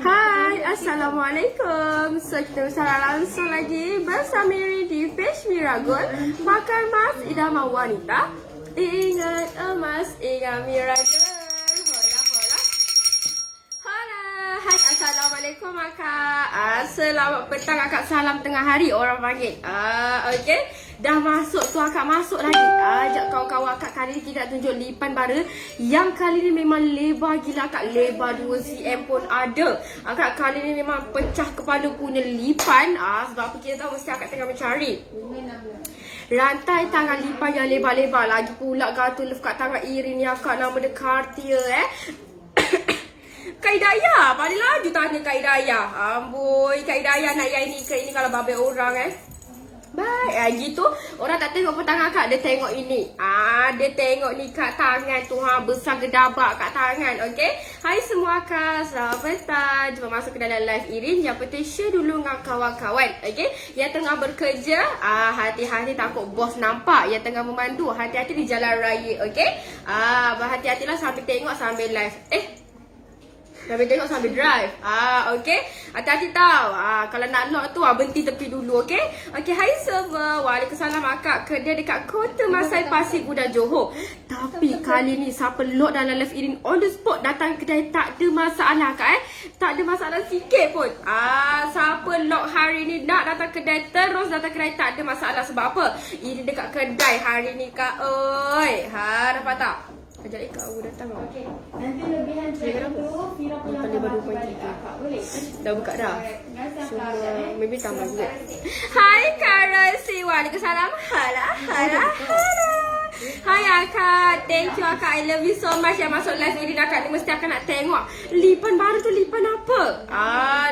Hai, Assalamualaikum. So, kita bersama langsung lagi bersama Miri di Page Miragol. Makan Mas Idaman Wanita. Ingat emas, ingat Miragol. Hola, hola. Hola. Hai, Assalamualaikum Akak. Selamat petang Akak. Salam tengah hari orang panggil. Okay. Dah masuk tu Akak, masuk lagi. Ajak kawan-kawan Akak. Kali ni kita tunjuk lipan baru. Yang kali ni memang lebar gila Akak. Lebar 2 cm pun ada. Akak kali ni memang pecah kepala punya lipan. Sebab apa kita tahu mesti Akak tengah mencari rantai tangan lipan yang lebar-lebar. Lagi pula gatul kat tangan Iri ni Akak. Nama dia Cartier Kak Hidayah. Paling laju tanya Kak Hidayah. Amboi, Kak Hidayah nak yang ini ke ini kalau babe orang baik, gitu. Orang tak tengok pun tangan Kak, dia tengok ini. Dia tengok ni kat tangan tu, besar gedabak kat tangan, okey? Hai semua Kak, selamat petang. Jom masuk ke dalam live Irin. Yang penting share dulu dengan kawan-kawan, okey? Yang tengah bekerja, hati-hati takut bos nampak. Yang tengah memandu, hati-hati di jalan raya, okey? Berhati-hatilah sambil tengok sambil live. Sambil tengok sambil drive. Okey. Hati-hati tau. Kalau nak lock tu berhenti tepi dulu, okey? Okey, hai semua. Waalaikumsalam Akak. Kedai dekat Kota Masai Pasir Gudang Johor. Tapi kali ni siapa lock dalam live Irin on the spot datang kedai tak ada masalah Kak Tak ada masalah sikit pun. Siapa lock hari ni nak datang kedai terus datang kedai tak ada masalah. Sebab apa? Irin dekat kedai hari ni Kak oi. Dapat tak? Kejap lagi Kak datang tau. Okey. Nanti lebihan track tu Fira punya lebar 2.3. Boleh. Dah buka dah. Cuma maybe tambah juga. Hai Kak Rasi. Waalaikumsalam. Hala. Hai Akak. Thank you Akak. I love you so much yang masuk live ini. Akak ni mesti akan nak tengok lipan baru tu lipan apa?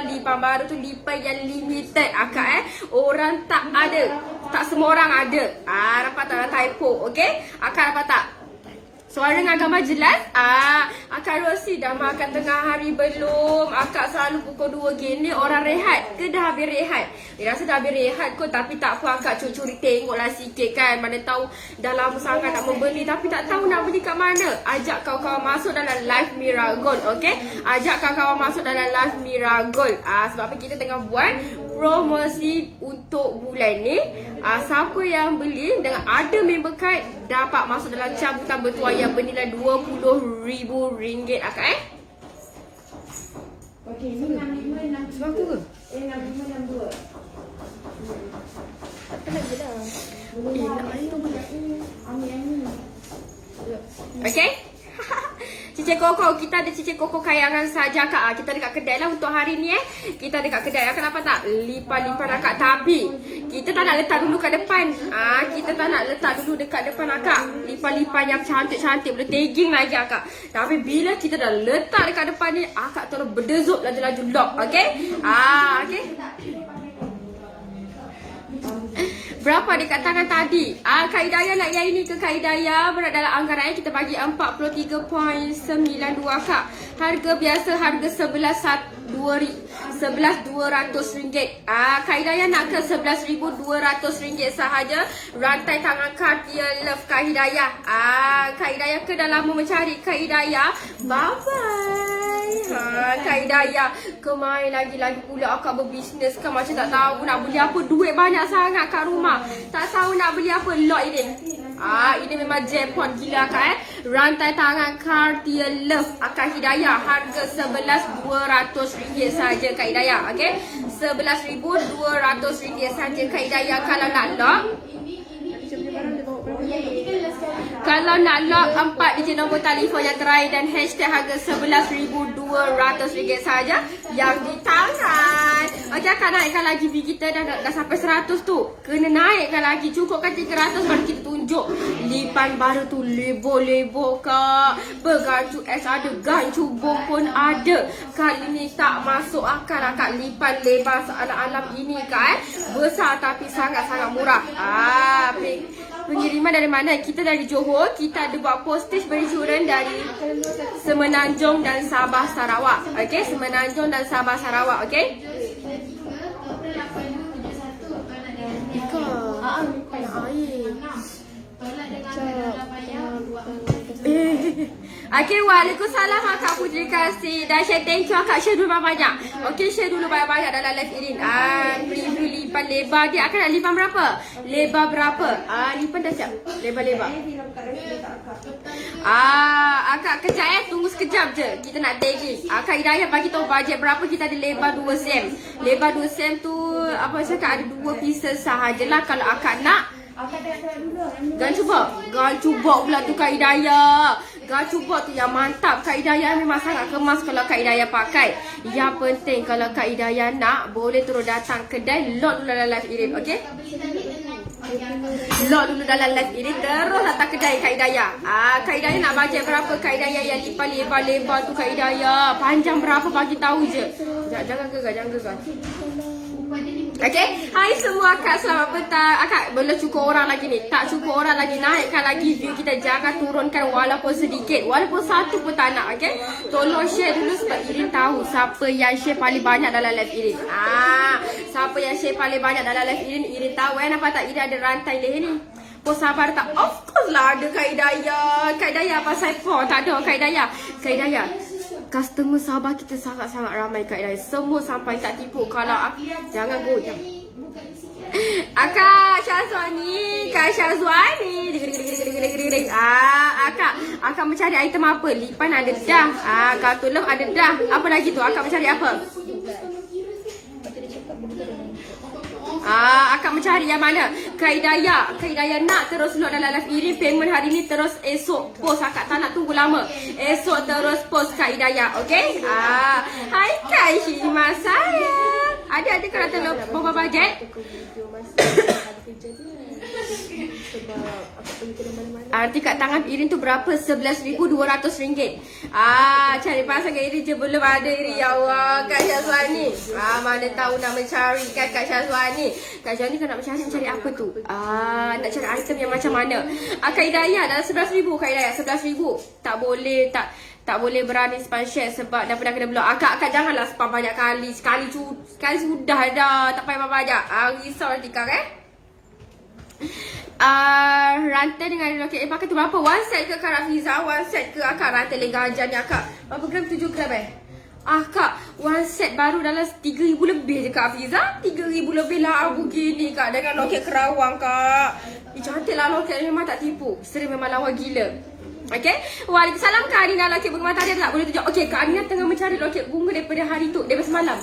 Lipan baru tu lipan yang limited Akak Orang tak ada. Tak semua orang ada. Dapat tak typo, okey? Akak dapat tak? Suara dengan gambar jelas? Akak Rosi dah makan tengah hari belum? Akak selalu pukul 2 gini orang rehat ke dah habis rehat? Rasa dah habis rehat kot, tapi tak apa Akak curi-curi tengoklah sikit kan. Mana tahu dah lama sangat nak membeli tapi tak tahu nak beli kat mana. Ajak kawan-kawan masuk dalam live Miragol, okey? Ajak kawan-kawan masuk dalam live Miragol. Sebab apa kita tengah buat promosi untuk bulan ni. Siapa yang beli dengan ada member card dapat masuk dalam cabutan bertuah yang bernilai RM20,000 Akak okey, ni 6562. Sebab tu ke? 6562. Tak lagi dah. Nak air tu boleh. Ambil yang ni. Okey? Cicik Koko, kita ada Cicik Koko kayangan saja Kak. Kita dekat kedai lah untuk hari ni Kita dekat kedai. Akak nampak tak? Lipan-lipan Akak. Tapi kita tak nak letak dulu kat depan. Kita tak nak letak dulu dekat depan Akak. Lipan-lipan yang cantik-cantik boleh tagging lagi Akak. Tapi bila kita dah letak dekat depan ni, Akak terus berdezut laju-laju lock. Okey? Okey? Berapa dekat tangan tadi? Kak Hidayah nak yang ini ke Kak Hidayah? Berat dalam anggaran kita bagi 43.92 Kak. Harga biasa harga RM11,200. Kak Hidayah nak ke RM11,200 sahaja. Rantai tangan Cartier Love Kak Hidayah. Kak Hidayah ke dah lama mencari Kak Hidayah. Bye bye. Kak Hidayah kemain lagi pula Akak berbisnes kan macam tak tahu nak beli apa. Duit banyak sangat kat rumah. Tak tahu nak beli apa. Lot ini. Ini memang jackpot gila Akak Rantai tangan Cartier Love Kak Hidayah. Harga RM11,200 saja Kak Hidayah. Okey? RM11,200 saja Kak Hidayah. Kalau nak lock, kalau nak lock 4 digit nombor telefon yang terakhir dan hashtag harga RM11,200 saja yang di tangan. Okey, Akak naikkan lagi view kita dah sampai 100 tu. Kena naikkan lagi, cukupkan 300 baru kita tunjuk lipan baru tu. Lebo-lebo Kak. Bergancu es ada, gancu bom pun ada. Kali ni tak masuk akal Akak lipan lebar sealam-alam ini Kak Besar tapi sangat-sangat murah. Pengiriman dari mana? Kita dari Johor. Kita ada buat postage berjuran dari Semenanjung dan Sabah Sarawak. Okey, Semenanjung dan Sabah Sarawak. Okey. Ika. Air. Tolak dengan dana bayar 2. Okay, waalaikumsalam Akak Putri kasih. Dan share thank you Akak, share dulu banyak-banyak. Okay, share dulu banyak-banyak dalam live Irin. Preview lipan lebar dia. Akak nak lipan berapa? Lebar berapa? Lipan dah siap. Lebar-lebar. Akak kejap tunggu sekejap je. Kita nak tagging. Akak Hidayah bagi tahu bajet berapa. Kita ada lebar 2 cm. Lebar 2 cm tu apa saya cakap ada 2 pieces sahajalah. Kalau akak nak Gan cuba pula tu Kak Hidayah. Gan cuba tu yang mantap. Kak Hidayah memang sangat kemas kalau Kak Hidayah pakai. Yang penting kalau Kak Hidayah nak, boleh terus datang kedai, load dulu dalam live Irin, okey? Load dulu dalam live Irin, terus datang kedai Kak Hidayah. Kak Hidayah nak bajet berapa? Kak Hidayah yang lipat lebar-lebar tu Kak Hidayah. Panjang berapa bagi tahu je. Jangan gegar. Okay, hai semua Akak, selamat petang. Akak belum cukup orang lagi ni. Tak cukup orang lagi, naikkan lagi view kita. Jangan turunkan walaupun sedikit, walaupun satu pun tak nak, okay? Tolong share dulu sebab Irin tahu siapa yang share paling banyak dalam live Irin. Siapa yang share paling banyak dalam live Irin, Irin tahu nampak tak Irin ada rantai leher ni. Pos sabar tak? Of course lah ada Kak Hidayah. Kak Hidayah pasal pos tak ada Kak Hidayah. Kak Hidayah, customer sahabat kita sangat-sangat ramai Kak Hidayah. Semua sampai tak tipu. Kalau jangan goyang. Akak Syazwani, Kak Syazwani. Akak mencari item apa? Lipan ada dah. Kartun love ada dah. Apa lagi tu? Akak mencari apa? Akak mencari yang mana? Kak Hidayah nak terus load dalam live Irin. Payment hari ni terus esok post. Akak tak nak tunggu lama. Esok terus post Kak Hidayah, okay? Hai Kak Shima sayang. Ada kalau tolong bawa bajet. Arti kat tangan Irin tu berapa? RM11,200. Cari pasal kat Irin je belum ada Irin. Ya Allah, Kak Syazwani. Mana tahu nak mencari kan Kak Syazwani. Kak Syazwani kan nak mencari apa tu? Nak cari item yang macam mana? Kak Hidayah dalam RM11,000 Kak Hidayah, RM11,000. Tak boleh berani spam share sebab dah pernah kena blok. Akak janganlah spam banyak kali. Sekali sudah dah. Tak payah banyak. Risau nanti Kak rantai dengan loket pakai tu berapa? 1 set ke Kak Rafiza? 1 set ke Akak rantai legajan ni Akak? Berapa gram? 7 gram Kak, 1 set baru dalam 3,000 lebih je Kak Hafiza. 3,000 lebih lah begini Kak. Dengan loket kerawang Kak. Cantik lah loket, memang tak tipu. Sering memang lawa gila. Okay, waalaikumsalam Kak Anina. Loket bunga matahari tak boleh tunjuk. Okay, Kak Anina tengah mencari loket bunga daripada hari tu, daripada semalam.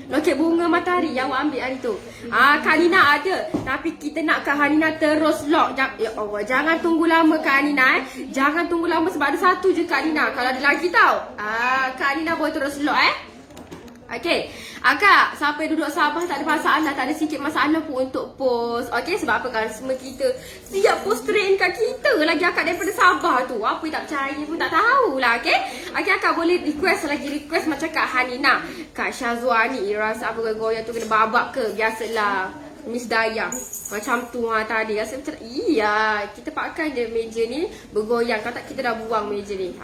Loket bunga matahari yang awak ambil hari tu. Kak Anina ada. Tapi kita nak Kak Anina terus lock. Ya Allah, jangan tunggu lama Kak Anina Jangan tunggu lama sebab ada satu je Kak Anina. Kalau ada lagi tau, Kak Anina boleh terus lock Okay, Akak, sampai duduk Sabah tak ada masalah. Tak ada sikit masalah pun untuk post. Okay, sebab apa kan semua kita siap post train kat kita. Lagi Akak daripada Sabah tu. Apa yang tak percaya pun tak tahulah, okay? Okay, Akak boleh request macam Kak Hanina, Kak Syazwani. Rasa apa goyang tu kena babak ke? Biasalah Miss Daya macam tu tadi. Rasa macam iya, kita pakai je meja ni bergoyang. Kalau tak kita dah buang meja ni.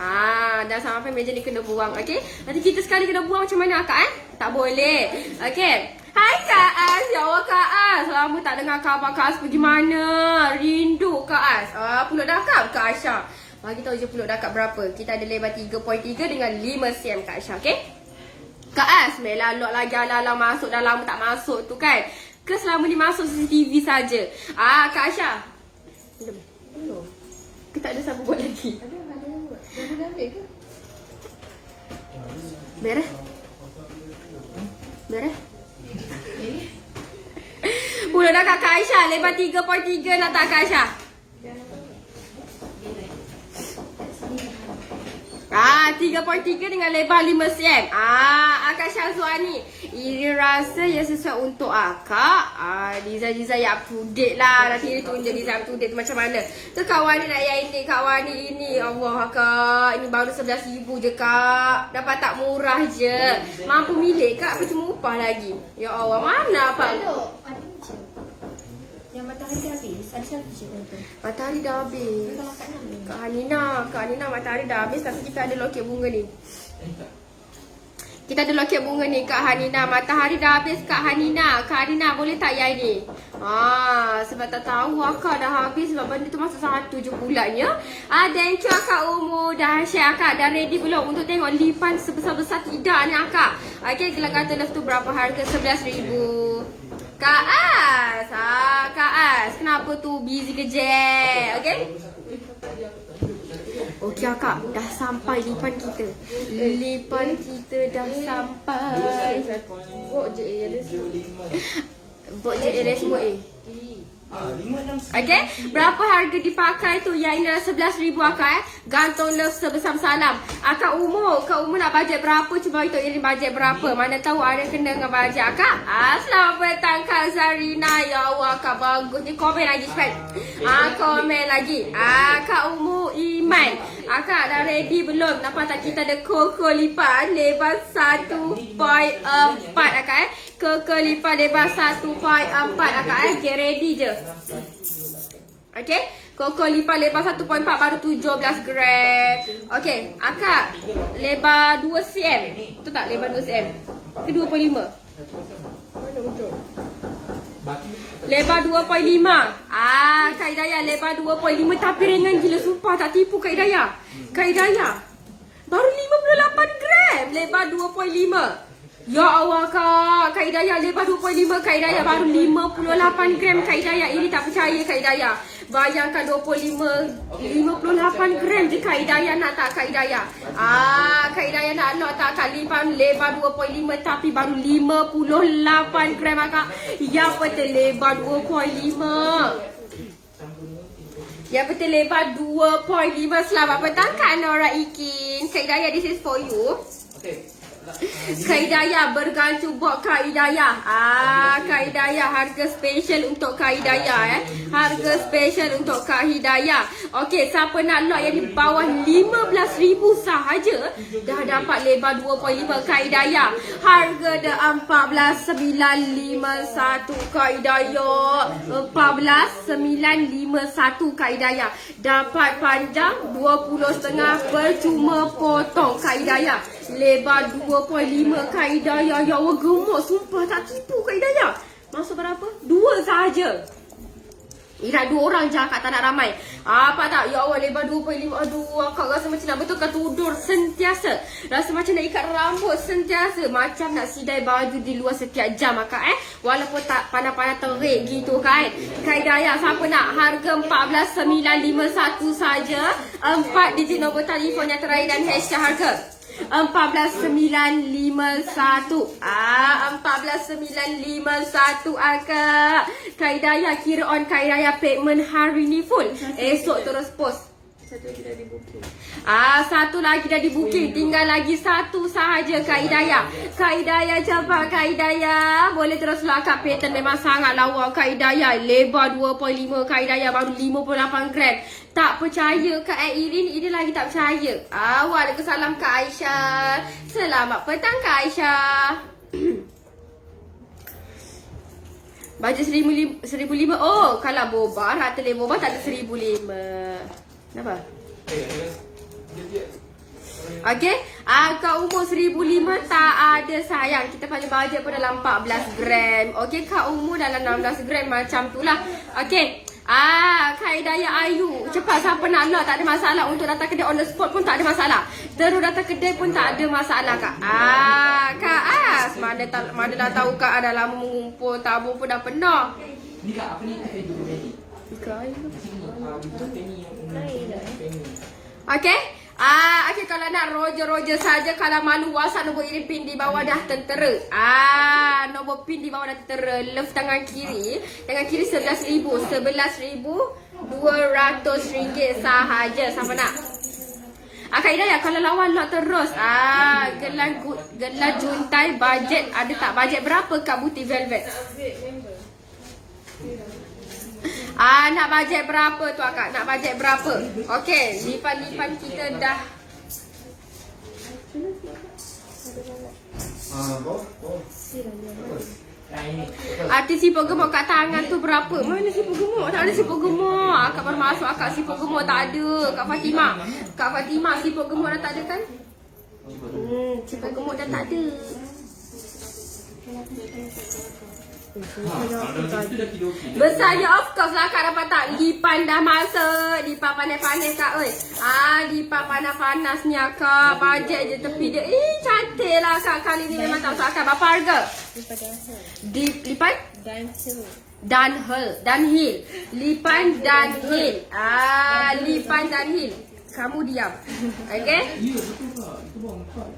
Dah sampai meja ni kena buang. Okay, nanti kita sekali kena buang macam mana Kak Tak boleh. Okay, hai Kak Az. Ya Allah Kak Az, lama tak dengar khabar Kak Az pergi mana. Rindu Kak Az. Pulut dakap Kak Asha. Bagi tahu je pulut dakap berapa. Kita ada lebar 3.3 dengan 5 cm Kak Asha. Okay, Kak Az, melah lock lagi ala-ala masuk dah lama tak masuk tu kan. Ke selama ni masuk CCTV saja. Kak Asha. Belum. Kita ada siapa buat lagi? Ada buat. Dah ambil ke? Merah? Pulau dah Kak Asha. Lebar 3.3 nak tak Kak Asha? 3.3 dengan lebar 5 cm. Kak Syazwani, ini rasa yang sesuai untuk Akak. Design yang up to date lah. Nanti dia tunjuk design up to date tu macam mana. Tu kawan ni nak yang ini. Kawan ni ini. Allah Kak, ini baru 11,000 je Kak. Dapat tak murah je. Mampu milik Kak, percuma upah lagi. Ya Allah, mana Pak? Yang matahari dah habis. Ada selfie je tu. Matahari dah habis. Kak Hanina matahari dah habis. Tapi kita ada loket bunga ni. Kita ada loket bunga ni Kak Hanina. Matahari dah habis Kak Hanina. Kak Hanina boleh tak yai ni? Sebab tak tahu akak dah habis sebab benda tu masa 1 je bulannya. Thank you Akak Umu. Dah share akak. Dah ready belum untuk tengok lipan sebesar-besar tidak ni akak? Okay, gelang kata love tu berapa harga? 11,000. Kak As. Kak As. Kenapa tu busy kerja? Okay? Okey akak, dah sampai lipan kita. Lipan kita dah sampai. Bok je area semua Okay, berapa harga dipakai tu? Yang ini adalah 11,000 akak Gantung love sebesar salam. Kak Umur nak bajet berapa? Cuba itu ini bajet berapa? Mana tahu ada kena dengan bajet akak. Selamat petang Kak Zarina. Ya Allah akak bagus ni. Komen lagi cepat. Komen lagi. Kak Umur Iman. Akak dah ready belum? Nampak tak kita ada koko lipat lebar 1.4 akak Koko lipat lebar 1.4 akak Get ready je. Okay, koko lipat lebar 1.4 baru 17 gram. Okay, akak lebar 2 cm. Betul tak lebar 2 cm? Ke 2.5? Mana betul? Lebar 2.5. Kak Hidayah lebar 2.5 tapi ringan gila sumpah tak tipu Kak Hidayah. Kak Hidayah baru 58 gram lebar 2.5. Ya Allah Kak Hidayah lebar 2.5 Kak Hidayah baru 58 gram Kak Hidayah. Ini tak percaya Kak Hidayah. Bayangkan 58 gram je Kak Hidayah nak tak Kak Hidayah? Kak Hidayah nak lock tak Kak lipan lebar 2.5 tapi baru 58 gram akak. Ya betul lebar 2.5. Ya betul lebar 2.5. Selamat petang Kak Nora Ikin. Kak Hidayah this is for you. Kak Hidayah bergantung buat Kak Hidayah. Kak Hidayah harga special untuk Kak Hidayah Harga special untuk Kak Hidayah. Okey, siapa nak lot yang di bawah 15,000 sahaja dah dapat lebar 2.5 Kak Hidayah. Harga dah 14,951 Kak Hidayah. 14,951 Kak Hidayah. Dapat panjang 20.5 percuma potong Kak Hidayah. Lebar 2.5 Kak Hidayah. Ya Allah gemuk sumpah tak tipu Kak Hidayah. Masuk berapa? 2 sahaja. Ira 2 orang je akak tak nak ramai. Apa tak? Ya Allah lebar 2.5. Aduh akak rasa macam nak betulkan tidur sentiasa. Rasa macam nak ikat rambut sentiasa. Macam nak sidai baju di luar setiap jam akak Walaupun tak panas-panas terik gitu kan. Kak Hidayah siapa nak? Harga 14,951 saja. 4 digit nombor telefon yang terakhir dan hashtag harga 14,951. 14,951 akak. Kak Hidayah kira on Kak Hidayah payment hari ni full. Esok terus post. Satu lagi dah di booking. Satu lagi dah di booking. Tinggal lagi satu sahaja Kak Hidayah. Kak Hidayah cepat Kak Hidayah. Boleh terus lah Kak pattern memang sangat lawa Kak Hidayah. Lebar 2.5 Kak Hidayah baru 58 gram. Tak percaya Kak Irin, ini lagi tak percaya. Waalaikumsalam Kak Aisyah. Selamat petang Kak Aisyah. Bajet 1,500. Oh, kalau boba, rata le boba tak ada 1,500. Kenapa? Okay, Kak Umur 1,500 tak ada sayang. Kita paling bajet pun dalam 14 gram. Okay, Kak Umur dalam 16 gram macam tu lah. Okay. Kak Hidayah Ayu. Cepat siapa nak lot, tak ada masalah. Untuk datang kedai on the spot pun tak ada masalah. Terus datang kedai pun tak ada masalah Kak. Kak As. Mana dah tahu Kak dah lama mengumpul. Tabung pun dah penuh. Ni Kak, apa ni? Kak Ayu. Okay. Okay, kalau nak roja-roja saja. Kalau malu WhatsApp nombor ini pin di bawah dah tertera. Nombor pin di bawah dah tertera. Love tangan kiri. Tangan kiri 11,000. 11,200 ringgit sahaja. Siapa nak? Kak Hidayah kalau lawan lot terus. Gelang juntai bajet. Ada tak bajet berapa Kak Buti Velvet? Nak bajet berapa tu akak? Nak bajet berapa? Okey, lipan-lipan kita dah. Arti siput gemuk kat tangan tu berapa? Mana siput gemuk? Tak ada siput gemuk. Akak baru masuk akak siput gemuk tak ada. Kak Fatimah siput gemuk dah tak ada kan? Sifat gemuk dah tak ada. Besarnya of course lah Kak dapat tak. Lipan dah masuk. Lipan panas-panas Kak oi. Lipan panas-panasnya Kak. Bajet je tepi dia. Cantik lah Kak. Kali ni memang tak masuk akal. Berapa harga? Lipan? Dunhill. Lipan Dunhill. Lipan Dunhill. Kamu diam. Okay? Ya, betul Kak. Itu bawang Kak.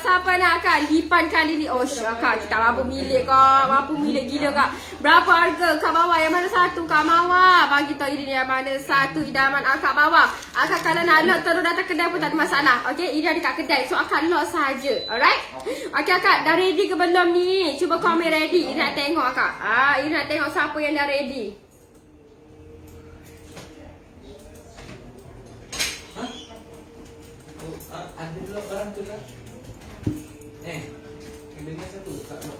Siapa nak Kak lipan kali ni? Oh syah Kak, kita mampu milik Kak. Mampu milik gila Kak. Berapa harga? Kak bawah yang mana satu? Kak Mawar. Bagi tahu ini yang mana satu idaman Kak bawah. Akak kalau nak lock terus datang kedai pun tak ada masalah. Okay, ini ada kat kedai. So akak lock saja. Alright? Okay Akak, dah ready ke belum ni? Cuba komen ready. Ini nak tengok Akak. Ini nak tengok siapa yang dah ready. Ada dua barang tu lah. Dengar satu Kak Lok.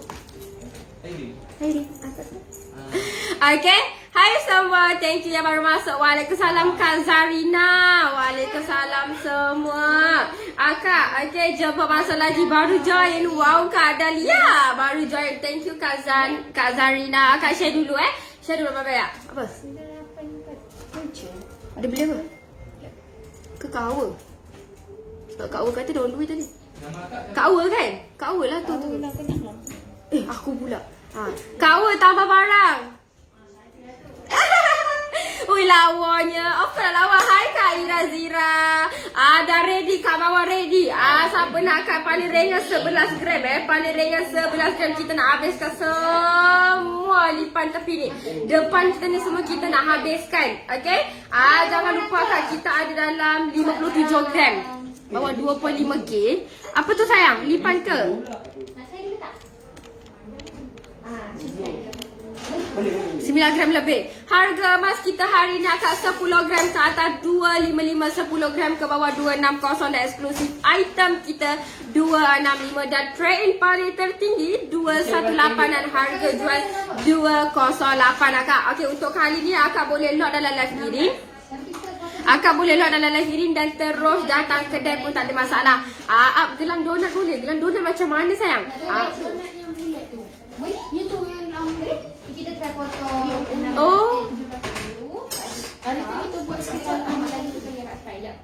Okay. Hai semua. Thank you yang baru masuk. Waalaikumsalam Kak Zarina. Waalaikumsalam semua. Akak. Okay. Jumpa masuk lagi. Baru join. Wow Kak Dahlia. Baru join. Thank you Kak Zarina. Akak share dulu Share dulu berapa ya? Apa? 987. Ada beli apa? Ke Kak Awa? Sebab Kak Awa kata dia on the way tadi. Kak Awa kan? Kak Awa lah tu. Aku pula. Kak Awa tambah barang. Ui lawanya. Apa nak lawa? Hai Kak Ira Zira. Dah ready Kak Mawar ready. Siapa nak Kak paling ringan 11 gram paling ringan 11 gram. Kita nak habiskan semua lipan tepi ni. Depan kita ni semua kita nak habiskan. Okay? Jangan lupa Kak, kita ada dalam 57 gram. Bawah 2.5K. Apa tu sayang? Lipan ke? 9 gram lebih. Harga emas kita hari ni Akak 10 gram ke atas 255, 10 gram ke bawah 260 dan eksklusif item kita 265 dan trade paling tertinggi 218 dan harga jual 208 Akak. Okey, untuk kali ni Akak boleh lock dalam live ini. Akak boleh lock dalam live ini dan terus datang kedai pun tak ada masalah. Gelang donat boleh. Gelang donat macam mana sayang? Kita try potong. Oh. Hari tu kita buat sekejap lagi kita yang nak try lah.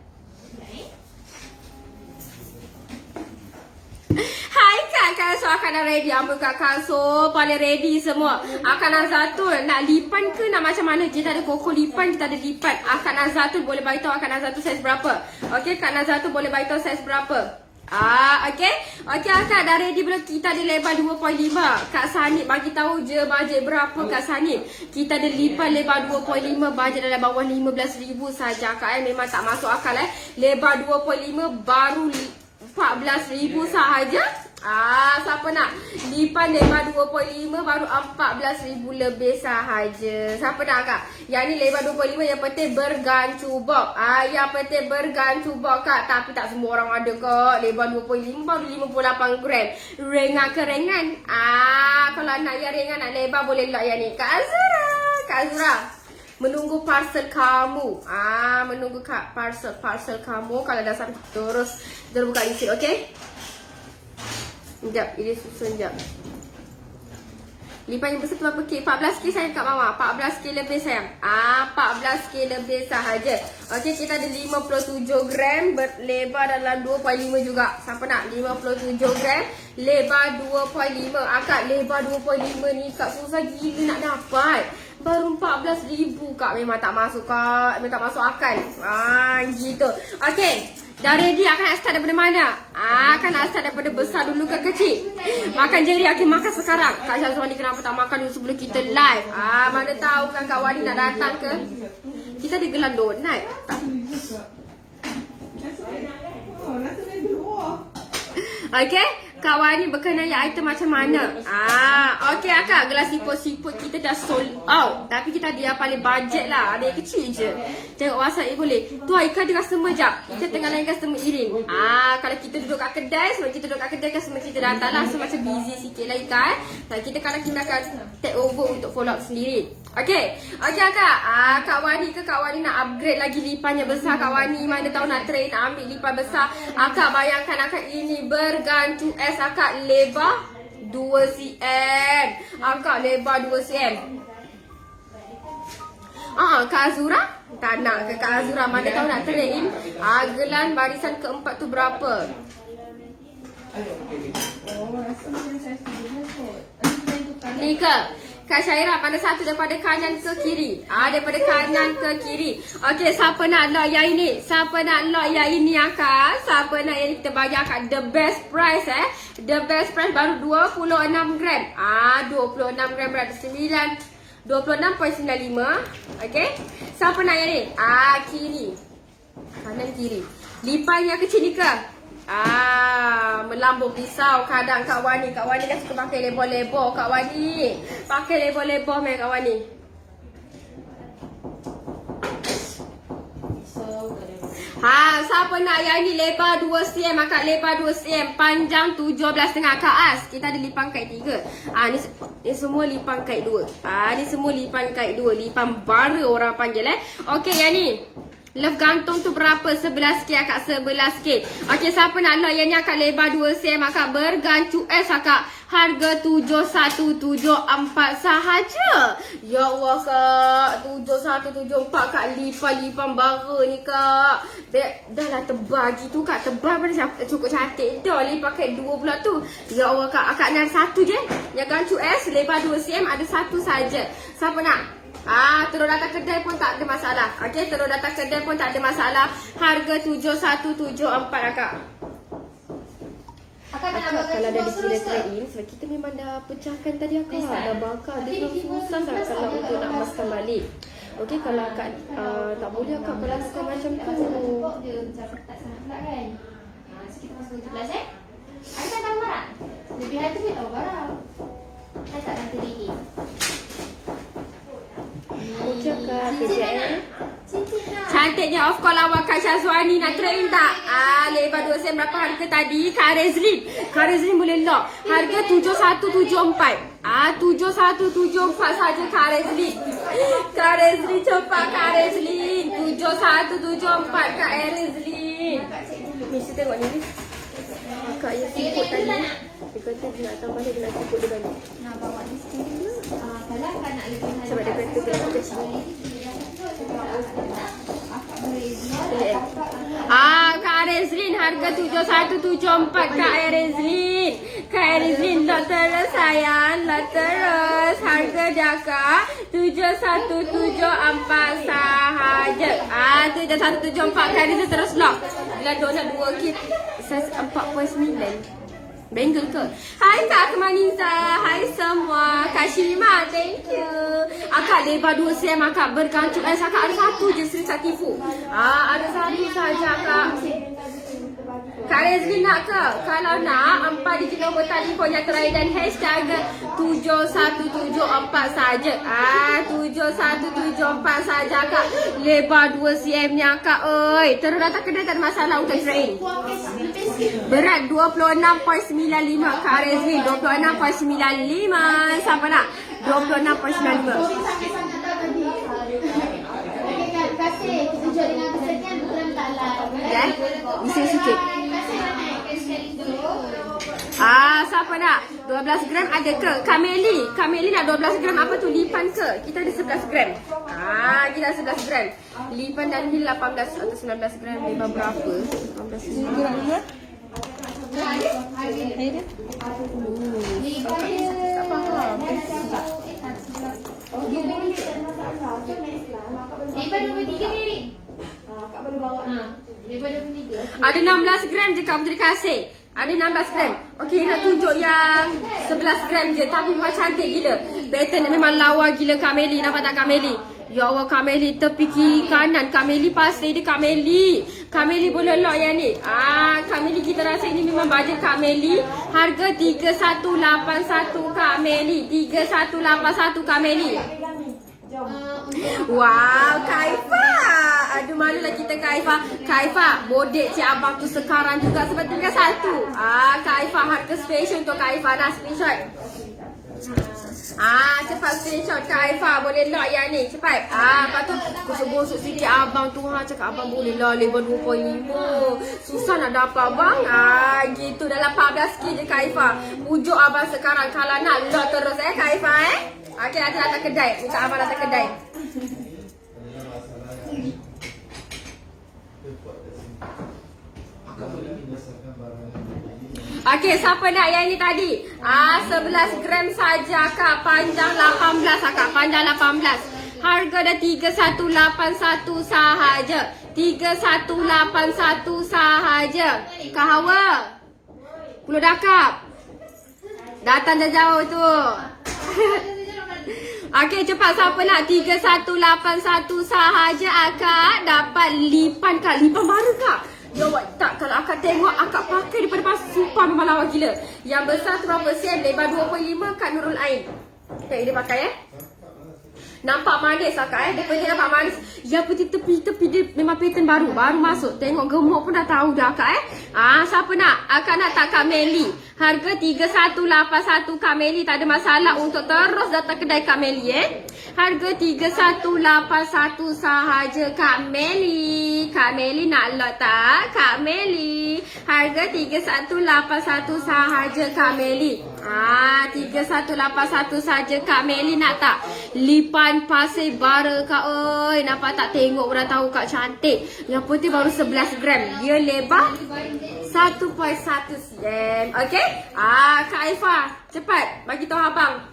Hai Kak Kanso, Akak dah ready. Ampun Kak Kanso, paling ready semua. Akak Nazatul, nak lipan ke nak macam mana? Kita ada koko lipan, kita ada lipan. Akak Nazatul boleh beritahu Akak Nazatul saiz berapa? Okey, Kak Nazatul boleh beritahu saiz berapa? Okey. Okey Akak dah ready belum? Kita ada lebar 2.5. Kak Sanib bagi tahu je bajet berapa Kak Sanib. Kita ada lipan lebar 2.5, bajet dalam bawah 15,000 saja Kak. Memang tak masuk akal Lebar 2.5 baru 14,000 sahaja. Siapa nak? Lipan lebar 2.5 baru 14,000 lebih sahaja. Siapa nak Kak? Yang ni lebar 2.5 yang penting bergancu box. Yang penting bergancu box Kak. Tapi tak semua orang ada Kak. Lebar 2.5 baru 58 gram. Ringan ke ringan? Kalau nak yang ringan nak lebar boleh lock yang ni. Kak Azura. Kak Azura. Menunggu parcel kamu. Menunggu parcel kamu. Kalau dah sampai terus buka list, okey? Sekejap, ini susun sekejap. Lipan yang besar tu berapa K? 14K sayang Kak Mama. 14K lebih sayang. 14K lebih sahaja. Okey, kita ada 57 gram lebar dalam 2.5 juga. Siapa nak? 57 gram lebar 2.5. Akak lebar 2.5 ni Kak susah gila nak dapat. Baru 14,000 Kak. Memang tak masuk Kak. Memang tak masuk akal. Gitu. Okey. Dah ready? Akan nak start daripada mana? Akan nak start daripada besar dulu ke kecil? Makan jeri. Okey, makan sekarang. Kak Syazwani kenapa tak makan dulu sebelum kita live? Mana tahu kan Kak Wani nak datang ke? Kita ada gelang donat. Okey, Kak Wani berkenaan item macam mana? Okey Akak, gelas siput-siput kita dah sold out. Tapi kita ada yang paling bajet lah. Ada yang kecil je. Tengok WhatsApp ni boleh. Tu Aika ada customer jap. Kita tengah layan customer Irin. Kalau kita duduk kat kedai, sebab kita duduk kat kedai customer kita datang lah. So macam busy sikit lah Ika. Kita kadang kita akan take over untuk follow up sendiri. Okey Kak. Kak Wani ke Kak Wani nak upgrade lagi lipannya besar. Kak Wani mana tahu nak train nak ambil lipan besar. Akak bayangkan akak ini bergantung akak lebar 2 cm. Akak lebar 2 cm. Kak Azura tak nak ke Kak Azura mana tahu nak train. Gelan barisan keempat tu berapa? Ayo, okey. Oh, rasa macam saya setuju kot. Kita yang tukar. Ni ke Kak Syairah, mana satu daripada kanan ke kiri? Daripada kanan ke kiri. Okey, siapa nak lock yang ini? Siapa nak lock yang ini akak? Siapa nak yang ini? Kita bagi akak the best price The best price baru 26 gram. 26 gram berada 26.95. Okey. Siapa nak yang ni? Kiri. Kanan kiri. Lipan yang kecil ni ke? Melambung pisau kadang Kak Wani. Kak Wani kan suka pakai lebor-lebor Kak Wani. Pakai lebor-lebor Kak Wani. Siapa nak yang ni lebar 2 cm akak, lebar 2 cm, panjang 17.5 Kak As. Kita ada lipan kait 3. Ni semua lipan kait 2. Ni semua lipan kait 2. Lipan bara orang panggil Okey yang ni. Love gantung tu berapa? 11K akak, 11K. Okey, siapa nak lock yang ni akak lebar 2 cm akak, bergantung akak. Harga 7174 sahaja. Ya Allah Kak, 7174 Kak, lipan bara ni Kak. Dah lah tebal gitu Kak, tebal pada cukup cantik dah. Lipan kait 2 pula tu. Ya Allah Kak, akak nak satu je. Yang gantung lebar 2 cm ada satu saja. Siapa nak? Terus datang kedai pun tak ada masalah. Okey, terus datang kedai pun tak ada masalah. Harga 7174 akak. Akak kalau dah dikira trade-in, sebab kita memang dah pecahkan tadi akak. Dah bakar, dia susah sangat kalau untuk nak emaskan balik. Okey, kalau akak tak boleh akak kalau lakukan macam tu. Tak sangat pula kan. So kita masuk 17 Ada tak tahu barang? Lebih hati dia tahu barang. Saya tak nanti lagi. Okey Kak, kejap Cincin nak. Cantiknya of course lawan Kak Syazwani nak train tak? Lebar 2 cm berapa harga tadi? Kak Rezlin. Kak Rezlin boleh lock. Harga 7174. 7174 saja Kak Rezlin. Kak Rezlin cepat Kak Rezlin. 7174 Kak Rezlin. Mesti tengok ni. Kak yang siput tadi. Dia kata dia nak tambah dia nak siput dia balik. Nak bawa ni sendiri. Kalau kan nak lebih hati. Sebab dia kata dia nak kecil. Kak Rezlin harga 7174 Kak Rezlin. Kak Rezlin lot terus sayang, lot terus. Harga dia Kak 7174 sahaja. 7174 Kak Rezlin terus lock. Bila donat 2 kit saiz 4.9. Bengal ke? Hai Kak Akmaniza. Hai semua. Kak Shima, thank you. Akak lebar 2 cm akak, bergantung akak ada satu je, sering tak tipu. Ada satu saja Kak. Kak Rezli nak ke? Kalau nak, 4 digit nombor telefon yang terakhir dan hashtag 7174 saja. 7174 saja Kak. Lebar 2 cm nya Kak. Oi, terus datang kedai tak ada masalah untuk train. Berat 26.95 Kak Rezli. 26.95. Siapa nak? 26.95. Terima kasih. Kita jual dengan kesetiaan bukan tak lah. Bisa sikit. Siapa nak? 12 gram ada ke? Kameli nak 12 gram apa tu? Lipan ke? Kita ada 11 gram. Kita ada 11 gram. Lipan dan hil 18 atau 19 gram. Lebar berapa? 18 gram. Tak faham. Lebar nombor 3 ni. Kak boleh bawa. Lebar nombor 3. Ada 16 gram je Kak, terima kasih. Ada 16 gram. Okey, nak tunjuk yang 11 gram je. Tapi memang cantik gila. Pattern memang lawa gila Kak Meli. Nampak tak Kak Meli? Ya Allah Kak Meli, tepi kiri kanan. Kak Meli pasti dia Kak Meli. Kak Meli boleh lock yang ni. Kak Meli kita rasa ini memang bajet Kak Meli. Harga 3181 Kak Meli. 3181 Kak Meli. Wow, Kaifa. Aduh, malulah kita Kaifa. Kaifa, bodek cik abang tu sekarang juga sebab tinggal satu. Kaifa, harga special untuk Kaifa. Dah screenshot. Cepat screenshot Kak Aifah. Boleh lock yang ni. Cepat. Lepas tu gosok-gosok sikit abang tu. Cakap abang boleh lah lebar 2.5. Susah nak dapat abang. Gitu. Dalam 14k je Kak Aifah. Pujuk abang sekarang. Kalau nak lock terus Kak Aifah Okay, nanti datang kedai. Minta abang datang kedai. Okey, siapa nak yang ini tadi? 11 gram saja Kak. Panjang 18 Kak. Panjang 18. Harga dah 3181 sahaja. 3181 sahaja. Kak Hawa. Pulau Dakap. Datang jauh-jauh tu. Okey, cepat siapa nak 3181 sahaja Akak dapat lipan Kak. Lipan baru Kak. Jawab tak, kalau akak tengok akak pakai daripada pas sumpah memang lawa gila. Yang besar tu berapa sen? Lebar 2.5 Kak Nurul Ain. Tengok dia pakai Nampak manis akak Dia punya nampak manis. Yang putih tepi-tepi dia memang pattern baru. Baru masuk. Tengok gemuk pun dah tahu dah akak Siapa nak? Akak nak tak Kak Meli? Harga 3181 Kak Meli. Tak ada masalah untuk terus datang kedai Kak Meli Harga 3181 sahaja Kak Meli. Kak Meli nak lot tak? Kak Meli. Harga 3181 sahaja Kak Meli. 3181 saja Kak Meli nak tak? Lipan pasir bara Kak oi. Nampak tak, tengok orang tahu Kak cantik. Yang penting baru 11 gram. Dia lebar 1.1 cm. Okey? Kak Aifah, cepat bagi tahu abang.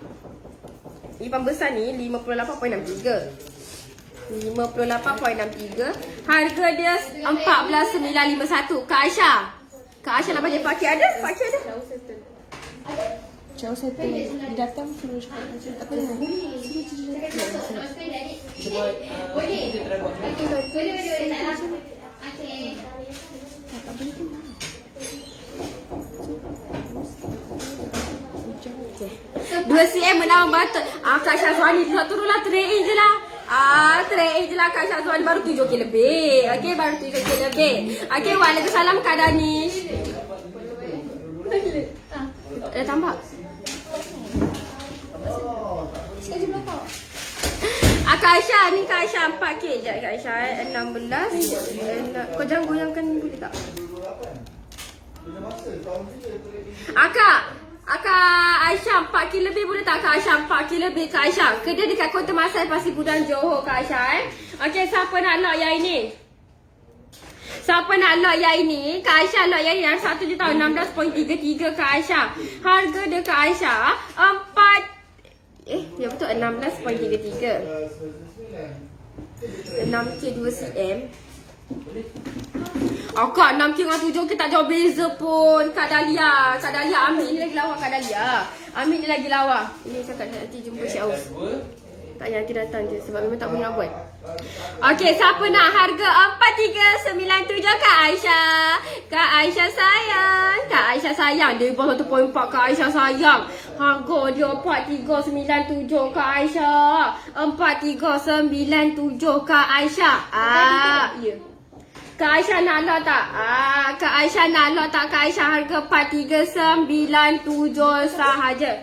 Lipan besar ni 58.63. 58.63. Harga dia 14,951. Kak Aisyah. Kak Aisyah nak bagi pakai ada? Pakai ada? Jauh satu datang suruh cakap apa nak? Cuba kita try buat. Dua cm menawar batul. Kak Syazwani turunlah train je lah. Train je lah Kak Syazwani. Baru 7k lebih. Okey, baru 7k lebih. Okey, waalaikumsalam Kak Danish. Dah tambah. Kak Aisyah, ni Kak Aisyah 4k je Kak Aisyah 16. Kau jangan goyangkan boleh tak? Akak Aisyah 4k lebih boleh tak Kak Aisyah? 4k lebih Kak Aisyah. Kedai dekat Kota Masai Pasir Gudang Johor Kak Aisyah Okey, siapa nak lock yang ini? Siapa nak lock yang ini? Kak Aisyah lock yang ini yang 1 je tau. 16.33 Kak Aisyah. Harga dia Kak Aisyah 4 ya betul 16.33. 6k 2 cm. Kak 6k dengan 7k tak jauh beza pun. Kak Dahlia Amin ni lagi lawa Kak Dahlia. Amin ni lagi lawa. Ini cakap nanti jumpa Cik Aus. Tak payah nanti datang je sebab memang tak boleh nak buat. Okey, siapa nak harga 4397 Kak Aisyah? Kak Aisyah sayang. Kak Aisyah sayang. Dia bawah 1.4 Kak Aisyah sayang. Harga dia 4397 Kak Aisyah. 4397 Kak Aisyah. Ya. Kak Aisyah nak lot tak? Kak Aisyah nak lot tak Kak Aisyah? Harga 4397 sahaja.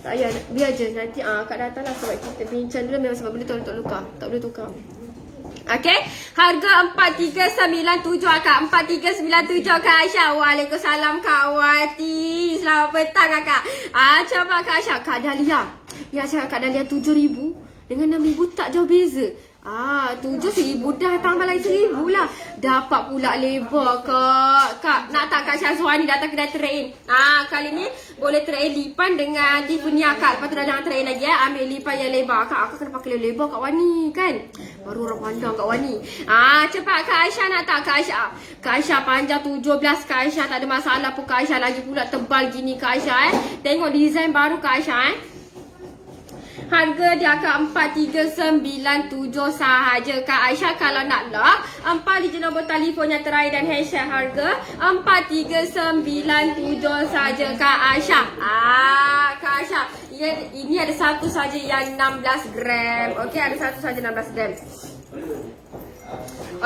Tak payah, biar je nanti Kak datang lah sebab kita bincang dulu. Memang sebab benda tu untuk luka. Tak boleh tukar. Okey, harga 4397 Kak. 4397 Kak Aisyah. Waalaikumsalam Kak Wati. Selamat petang Kak. Coba Kak Aisyah. Kak Dahlia. Yang cakap Kak Dahlia 7,000 dengan 6,000 tak jauh beza. 7,000 dah tambah lagi 1,000 lah. Dapat pula lebar Kak. Nak tak Kak Syazwani datang kedai train? Kali ni boleh train lipan dengan Tiffany Kak. Lepas tu dah jangan train lagi ambil lipan yang lebar Kak. Aku kena pakai lebar Kak Wani kan. Baru orang pandang Kak Wani. Cepat Kak Aisyah nak tak Kak Aisyah? Kak Aisyah panjang 17 Kak Aisyah. Tak ada masalah pun Kak Aisyah. Lagi pula tebal gini Kak Aisyah Tengok design baru Kak Aisyah Harga dia akan 4397 sahaja Kak Aisyah. Kalau nak lock 4 digit nombor telefonnya terakhir dan hashtag harga 4397 sahaja Kak Aisyah. Kak Aisyah, ini ada satu saja yang 16 gram. Okey, ada satu saja 16 gram.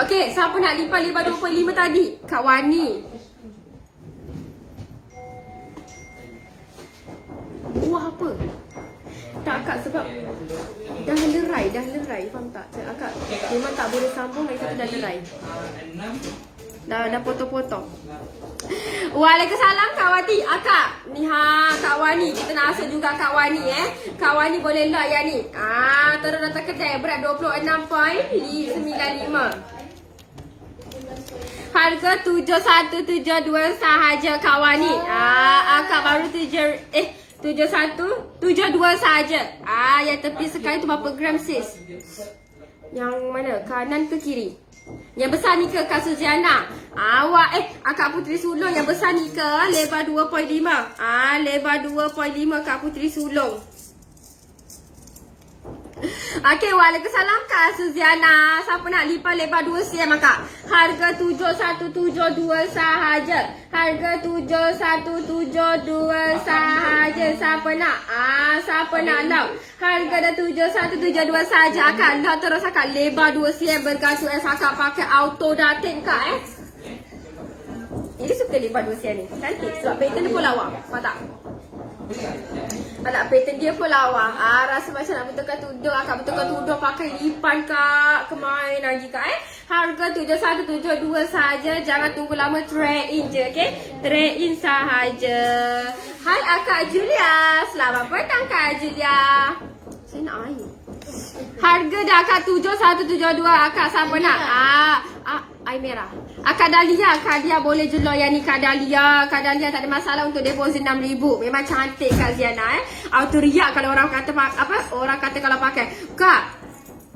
Okey, siapa nak lipat 25 tadi? Kak Wani. Buah apa? tak akak sebab dah lerai. Faham tak? Akak memang tak boleh sambung lagi satu dah lerai. Dah potong-potong. Waalaikumsalam Kak Wati. Akak, ni Kak Wani. Kita nak asal juga Kak Wani Kak Wani boleh lock yang ni. Terus datang kedai berat 26.95. Harga 7172 sahaja Kak Wani. Akak baru 7172 sahaja. Yang tepi sekali tu berapa gram sis? Yang mana? Kanan ke kiri? Yang besar ni ke Kak Suziana? Akak Puteri Sulong yang besar ni ke lebar 2.5. Lebar 2.5 Kak Puteri Sulong. Okey, waalaikumsalam Kak Suziana. Siapa nak lipat lebar 2 cm akak? Harga 7172 sahaja. Harga 7172 sahaja. Siapa nak? Siapa nak lock? Harga dah 7172 sahaja akak. Lock terus akak. Lebar 2 cm bergantung S akak pakai auto dating kak Ini suka lebar 2 cm ni. Cantik sebab pattern dia pun lawa. Faham tak? Anak pattern dia pun lawa. Rasa macam nak betulkan tudung. Akak betulkan tudung pakai lipan kak. Kemain lagi kak Harga 7172 sahaja. Jangan tunggu lama, trade in je, okay? Trade in sahaja. Hai Akak Julia. Selamat petang Kak Julia. Saya nak air. Harga dah Akak 7172. Akak siapa nak? Air merah. Kak Dahlia boleh je lock yang ni Kak Dahlia. Kak Dahlia tak ada masalah untuk deposit 6,000. Memang cantik Kak Ziana Auto riak kalau orang kata orang kata kalau pakai. Kak,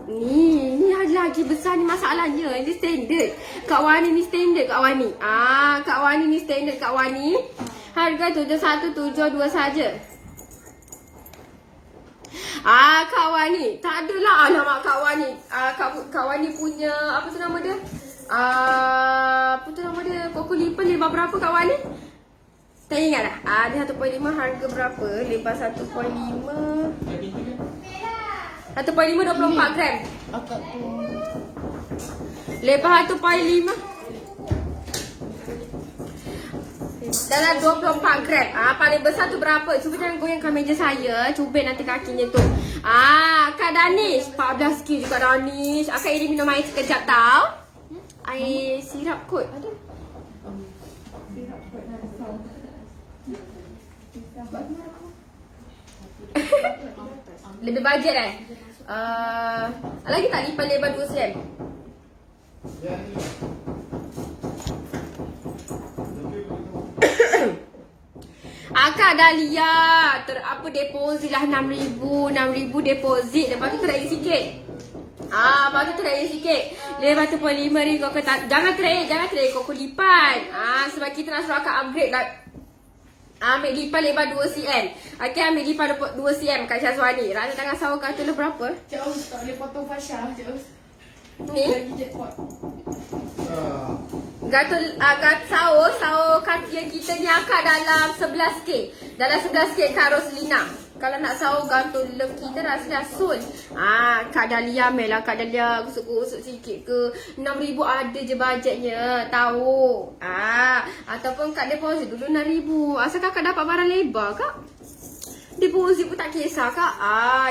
ni lagi besar ni masalahnya. Ini standard. Kak Wani ni standard Kak Wani. Kak Wani ni standard Kak Wani. Harga 7172 saja. Kak Wani. Tak adalah alamak Kak Wani. Kak Wani punya apa tu nama dia? Apa tu nama dia? Koko lipan lebar berapa Kak Wani? Tak ingat dah. Dia 1.5 harga berapa? Lebar 1.5 24 gram. Akak tu Lebar 1.5 dalam 24 gram. Paling besar tu berapa? Cuba jangan goyangkan meja saya. Cubit nanti kakinya tu. Kak Danish 14 kg juga Danish. Akak ini minum air sekejap tau. Air sirap kot. Ada? Lebih bajet lagi tak lipat lebar 2 cm? Kak Dahlia, deposit lah 6,000 deposit. Lepas tu terakhir sikit. Lepas tu terakhir sikit. Lepas tu 5 ni kau kata jangan trade kau lipat. Sebab kita nak suruh akak upgrade lah. Ambil lipat lebar 2 cm. Okay, ambil lipat 2 cm Kak Syazwani. Rasa tangan sawah kata le berapa? Cik Aus tak boleh potong Fasha. Cik Aus Ni? lagi jackpot. Sawah kaki kita ni akak dalam 11K. Dalam 11K Kak Roslina. Kalau nak sawah gantung lem kita rasanya sul. Kak Dahlia melah Kak Dahlia gusuk-gusuk sikit ke. 6,000 ada je bajetnya. Tahu. Ataupun Kak deposit dulu 6,000. Asal kakak dapat barang lebar Kak. Deposit pun tak kisah Kak.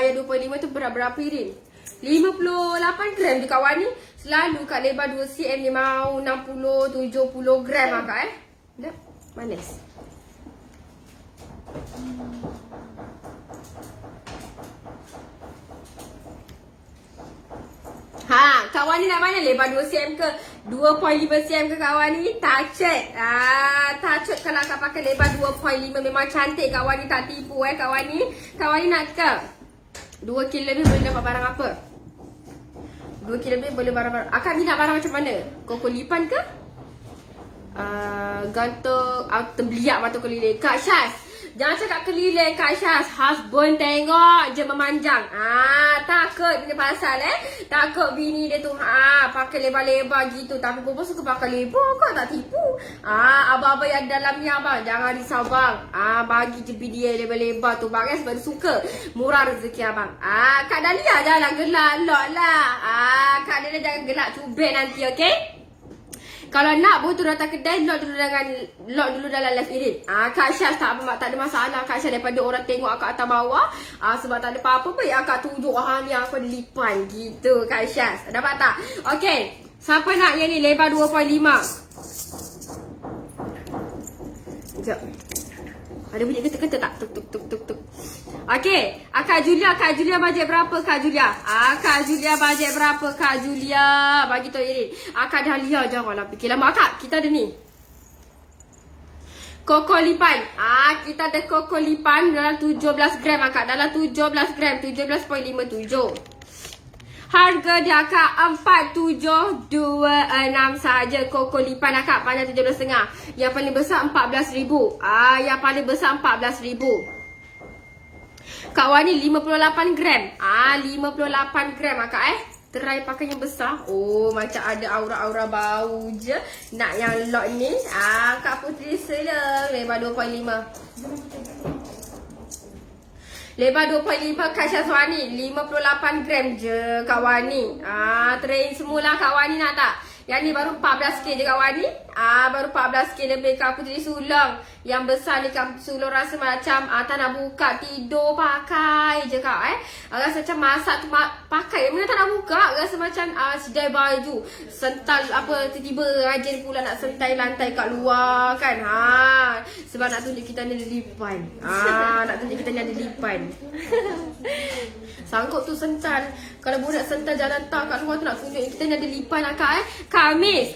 Yang 2.5 tu berat berapa Irin? 58 gram je Kak Wani. Selalu Kak lebar 2 cm ni mau 60-70 gram Kak Dah, manis. Kak Wani nak mana? Lebar 2 cm ke 2.5 cm ke Kak Wani? Touchet. Touchet kalau Kak pakai lebar 2.5 memang cantik Kak Wani, tak tipu Kak Wani. Kak Wani nak ke? 2 kilo lebih boleh dapat barang apa? 2 kilo lebih boleh barang-barang. Akak ni nak barang macam mana? Koko lipan ke? Gantung terbeliak batu keliling. Kak Syaz, jangan cakap keliling Kak Syaz. Husband tengok je memanjang. Takut bini pasal Takut bini dia tu pakai lebar-lebar gitu. Tapi perempuan suka pakai lebar kok, tak tipu. Abang-abang yang dalam ni abang, jangan risau bang. Bagi je bini dia lebar-lebar tu bang sebab dia suka. Murah rezeki abang. Kak Dahlia jangan gelak lock lah. Kak Dahlia jangan gelak, cubit nanti, okey? Kalau nak betul datang kedai, lock dulu dalam live ini. Kak Syah tak ada masalah. Kak Syah daripada orang tengok akak atas bawah. Sebab tak ada apa-apa pun akak tunjuk ni aku ada lipan gitu Kak Syah. Dapat tak? Okey. Siapa nak yang ni lebar 2.5? Sekejap. Ada bunyi ketuk-ketuk tak? Tuk tuk tuk tuk tuk. Okey, Kak Julia bajet berapa Kak Julia? Kak Julia bajet berapa Kak Julia? Bagi tahu Irin. Kak Dahlia janganlah fikir lama Kak. Kita ada ni. Koko lipan. Kita ada koko lipan dalam 17 gram Kak. Dalam 17 gram, 17.57. Harga dia Kak 4726 saja koko lipan Kak, panjang 17.5. Yang paling besar 14,000. Yang paling besar 14,000. Kak Wani 58 gram. 58 gram Kak Try pakai yang besar. Oh, macam ada aura-aura bau je. Nak yang lot ni. Kak Putri Selang lebar 2.5. Lebar 2.5 Kak Syazwani 58 gram je Kak Wani. Train semula Kak Wani nak tak? Yang ni baru 14k je Kak Wani. Baru 14k lebih Kak Putri Sulong. Yang besar ni Kak Sulong rasa macam tak nak buka, tidur pakai je Kak Rasa macam masak tu pakai. Mana tak nak buka, rasa macam sedai baju. Sental apa tiba-tiba rajin pula nak sentai lantai kat luar kan. Sebab nak tunjuk kita ni ada lipan. Nak tunjuk kita ni ada lipan. Sangkut tu sental. Kalau budak sental jalan tak kat luar tu nak tunjuk kita ni ada lipan Kak Kamis.